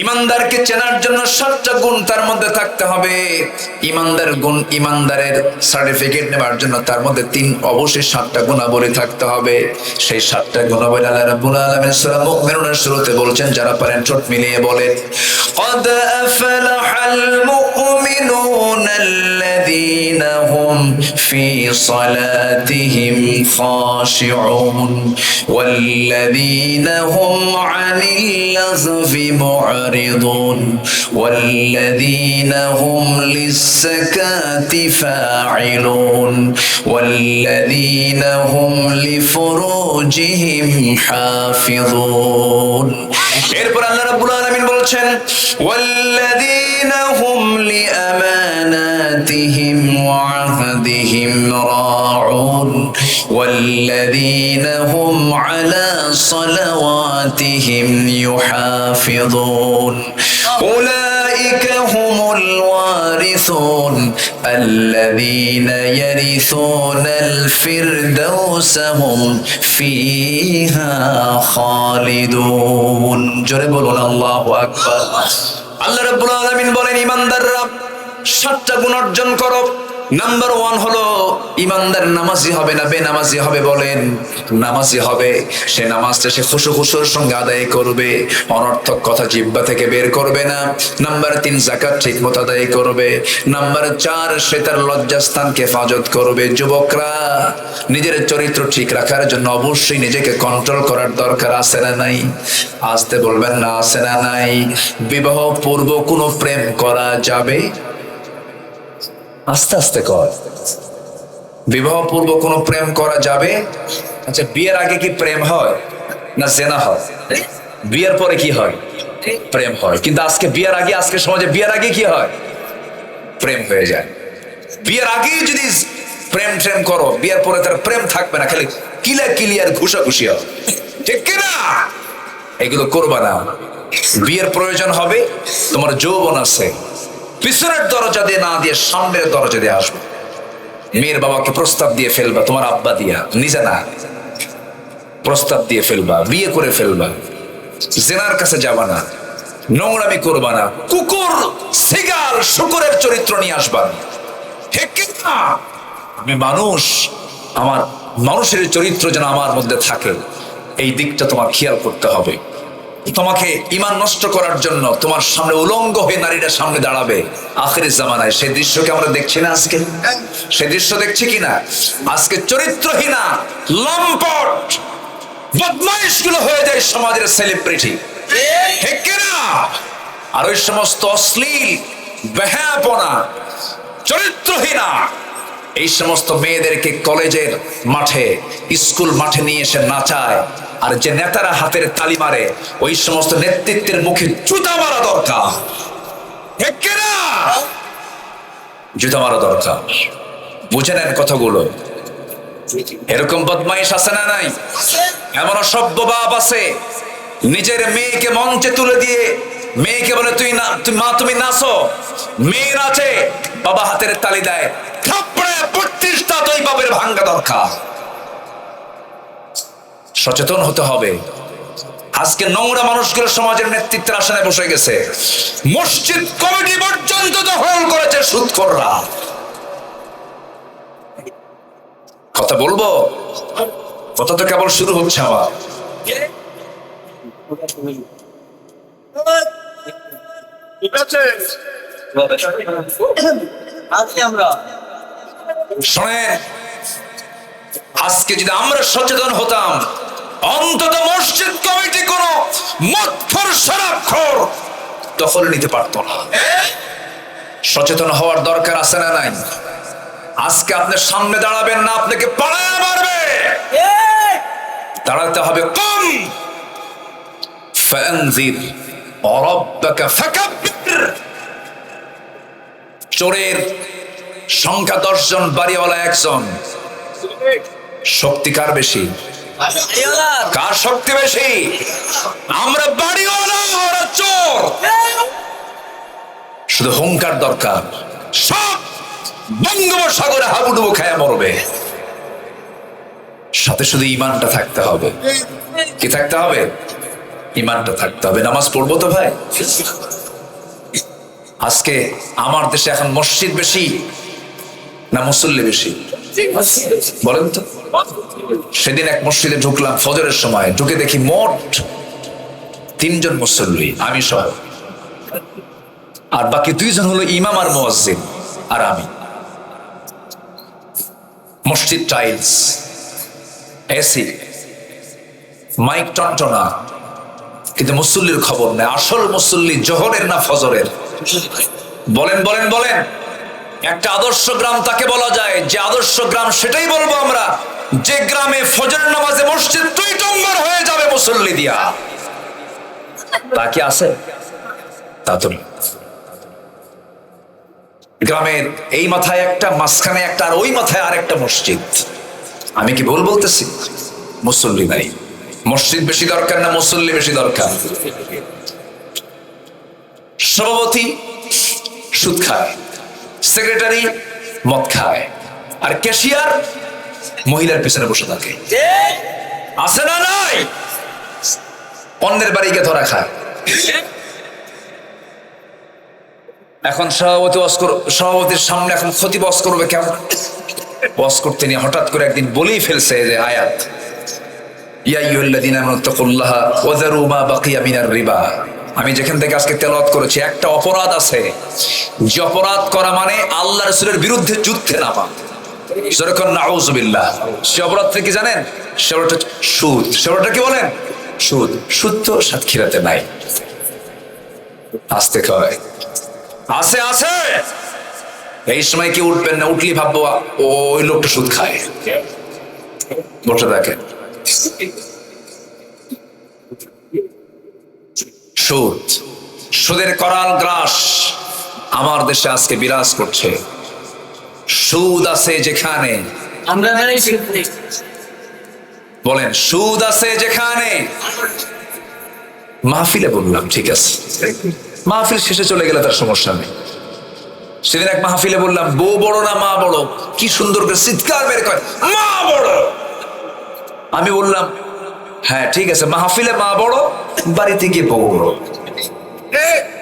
ইমানদারকে চেনার জন্য 7টা গুণ তার মধ্যে থাকতে হবে। ইমানদারের সার্টিফিকেট নেবার জন্য তার মধ্যে অবশ্যই 7টা গুণাবলী থাকতে হবে। সেই 7টা গুণাবলী আল্লাহ রাব্বুল আলামিন সূরা মুমিনুনের শুরুতে বলছেন, যারা পারেন ঠোঁট মিলিয়ে বলেন, قد أفلح المؤمنون الذين هم في صلاتهم خاشعون والذين هم عن اللغو معرضون والذين هم للزكاة فاعلون والذين هم لفروجهم حافظون। এরপর আল্লাহ রাব্বুল আলামিন বলছেন, والذين هم لأماناتهم وعهدهم راعون والذين هم على صلواتهم يحافظون أولئك هم الوارثون الذين يرثون الفردوس هم فيها خالدون। জোরে বলুন আল্লাহু আকবার। আল্লাহ রাব্বুল আলামিন বলেন, ইমানদাররা 7টা গুণ অর্জন করো। নাম্বার 1 হলো ইমানদার নামাজি হবে না বেনামাজি হবে বলেন? নামাজি হবে। সে নামাজটা সে খুশুর সঙ্গে আদায় করবে, অনর্থক কথা জিহ্বা থেকে বের করবে না। নাম্বার 3 যাকাত ঠিক মতো আদায় করবে। নাম্বার 4 সে তার লজ্জাস্থানকে হেফাজত করবে। যুবকরা, নিজের চরিত্র ঠিক রাখার জন্য অবশ্যই নিজেকে কন্ট্রোল করার দরকার আছে না নাই? আসতে বলবেন না, আছে না নাই? বিবাহ পূর্ব কোনো প্রেম করা যাবে? আস্তে আস্তে কর। বিবাহ পূর্ব কোনো প্রেম করা যাবে? আচ্ছা, বিয়ের আগে কি প্রেম হয় না জেনা হয়? বিয়ের পরে কি হয়? প্রেম হয়। কিন্তু আজকে বিয়ের আগে, আজকে সমাজে বিয়ের আগে কি হয়? প্রেম হয়ে যায়। বিয়ের আগেই যদি প্রেম করো, বিয়ের পরে তার প্রেম থাকবে না, খালি কিলিয়ার ঘুষাঘুষি হবে। ঠিক কিনা? এগুলো করবা না। বিয়ের প্রয়োজন হবে, তোমার যৌবন আছে, পিছনের দরজা দিয়ে না দিয়ে সামনের দরজা দিয়ে আসবে। মেয়ের বাবাকে প্রস্তাব দিয়ে ফেলবা, তোমার আব্বা দিয়া, নিজে না, প্রস্তাব দিয়ে ফেলবা, বিয়ে করে ফেলবা। জেনার কাছে যাবা না, নোংরামি করবা না, কুকুর সিগাল শুকুরের চরিত্র নিয়ে আসবা। ঠিক না? আমি মানুষ, আমার মানুষের চরিত্র যেন আমার মধ্যে থাকে, এই দিকটা তোমার খেয়াল করতে হবে। তোমাকে ঈমান নষ্ট করার জন্য তোমার সামনে উলঙ্গ হয়ে নারীরা সামনে দাঁড়াবে আখিরের জামানায়। সেই দৃশ্যকে আমরা দেখছি না আজকে? সেই দৃশ্য দেখছি কিনা? আজকে চরিত্রহীনা লম্পট বদমাইশগুলো হয়ে যায় সমাজের সেলিব্রিটি। ঠিক কিনা? আর ওই সমস্ত অশ্লীল বেহায়াপনা চরিত্রহীনা এই সমস্ত মেয়েদেরকে কলেজের মাঠে, স্কুল মাঠে নিয়ে এসে নাচায়। আর যে নেতারা হাতের তালি মারে, ওই সমস্ত নেতৃত্বের মুখে জুতা মারা দরকার। ঠিক কিনা? জুতা মারা দরকার। বুঝে নেন কথাগুলো। এরকম বদমাইশ আছে না নাই? এমন অসভ্য বাপ আছে, নিজের মেয়েকে মঞ্চে তুলে দিয়ে মেয়েকে বলে তুই না, তুমি নাচো। মেয়ে নাচে, বাবা হাতের তালি দেয়, থাপড়ে 32টা তো এই বাপের ভাঙ্গা দরকার। সচেতন হতে হবে। আজকে নোংরা মানুষগুলো সমাজের নেতৃত্বের আসনে বসে গেছে। মসজিদ কমিটি পর্যন্ত দখল করেছে সুদখোররা। কথা বলবো, কথা তো কেবল শুরু হচ্ছে আমার। শোনেন, আজকে যদি আমরা সচেতন হতাম, অন্তত মসজিদ কমিটি কোন মদখোর শরাবখোর দখল নিতে পারত না। সচেতন হওয়ার দরকার আছে না নাই? আজকে আপনার সামনে দাঁড়াবেন না, আপনাকে পাড়ায় মারবে। দাঁড়াতে হবে কম। ফানজির রাব্বাকা ফাকাব্বির। চোরের সংখ্যা 10 জন, বাড়িওয়ালা 1 জন। শক্তি কার বেশি? কার শক্তি বেশি? আমরা বাড়িওয়ালা, ওরা চোর। শুধু হুঙ্কার দরকার, সব বঙ্গোপসাগরে হাবুডুবু খায়া মরবে। সাথে শুধু ইমানটা থাকতে হবে। কি থাকতে হবে? ইমানটা থাকতে হবে। নামাজ পড়বো তো ভাই? আজকে আমার দেশে এখন মসজিদ বেশি না মুসল্লি বেশি? বলেন তো। সেদিন এক মসজিদে ঢুকলাম ফজরের সময়, ঢুকে দেখি মোট 3 জন মুসল্লি, আমি সহ, আর বাকি 2 জন হলো ইমাম আর মুয়াজ্জিন আর আমি। মসজিদ টাইলস, এসি, মাইক টনটনা, কিন্তু মুসল্লির খবর নেই। আসল মুসল্লি জোহরের না ফজরের? বলেন বলেন বলেন। একটা আদর্শ গ্রাম তাকে বলা যায়, যে আদর্শ গ্রাম সেটাই বলবো আমরা, যে গ্রামে ফজর নামাজে মসজিদ 2 নম্বর হয়ে যাবে মুসল্লি দিয়া। তা কি আছে? তা তো গ্রামের এই মাথায় একটা, মাঝখানে একটা, আর ওই মাথায় আর একটা মসজিদ। আমি কি ভুল বলতেছি? মুসল্লি নাই। মসজিদ বেশি দরকার না মুসল্লি বেশি দরকার? সভাপতি সুদ খায়, সেক্রেটারি মদ খায়, আর ক্যাশিয়ার মহিলার পিছনে বসে থাকে। আছে না নাই? অন্যের বাড়িকে ধরা খায়। এখন সভাপতির সামনে এখন খতিব ওয়াজ করবে কেমন? ওয়াজ করতে নিয়ে হঠাৎ করে একদিন বলেই ফেলছে যে আয়াত, ইয়া আইয়ুহাল্লাযীনা আমানু তাকুল্লাহা ওয়া যারু মা বাকিয়া মিনার রিবা। আমি যেখান থেকে আজকে তেলাওয়াত করেছি, একটা অপরাধ আছে যে অপরাধ করা মানে আল্লাহ রাসূলের বিরুদ্ধে যুদ্ধে নামা। যেরকম নাউযুবিল্লাহ, সে অপরাধটা কি জানেন? সে অপরাধটা সুদ। সে অপরাধটা কি বলেন? সুদ। সুদ তো সাতক্ষীরাতে নাই, আসতে কয় আছে আছে। এই সময় কি উঠবেন না, উঠলি ভাববো ওই লোকটা সুদ খায়। বসে দেখেন, সুদ, সুদের করাল গ্রাস আমার দেশে আজকে বিরাজ করছে। সুদ আছে যেখানে, আমরা নাই শিখতে বলেন সুদ আছে যেখানে। মাহফিলে বললাম ঠিক আছে, মাহফিল শেষে চলে গেলে তার সমস্যা নেই। সেদিন এক মাহফিলে বললাম বউ বড় না মা বড়, কি সুন্দর করে চিৎকার বের করে মা বড়। আমি বললাম হ্যাঁ ঠিক আছে, মাহফিলে মা বড়, বাড়িতে গিয়ে বউ বড়।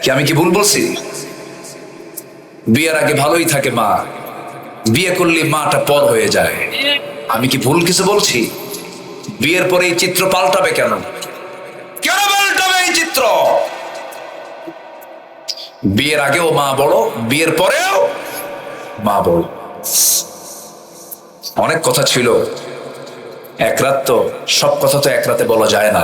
কি আমি কি ভুল বলছি? বিয়ের আগে ভালোই থাকে মা, বিয়ে করলে মাটা পর হয়ে যায়। আমি কি ভুল কিছু বলছি? বিয়ের পরে এই চিত্র পাল্টাবে কেন? কেন পাল্টাবে এই চিত্র? বিয়ের আগেও মা বড়, বিয়ের পরেও মা বড়। অনেক কথা ছিল, এক রাত তো, সব কথা তো এক রাতে বলা যায় না।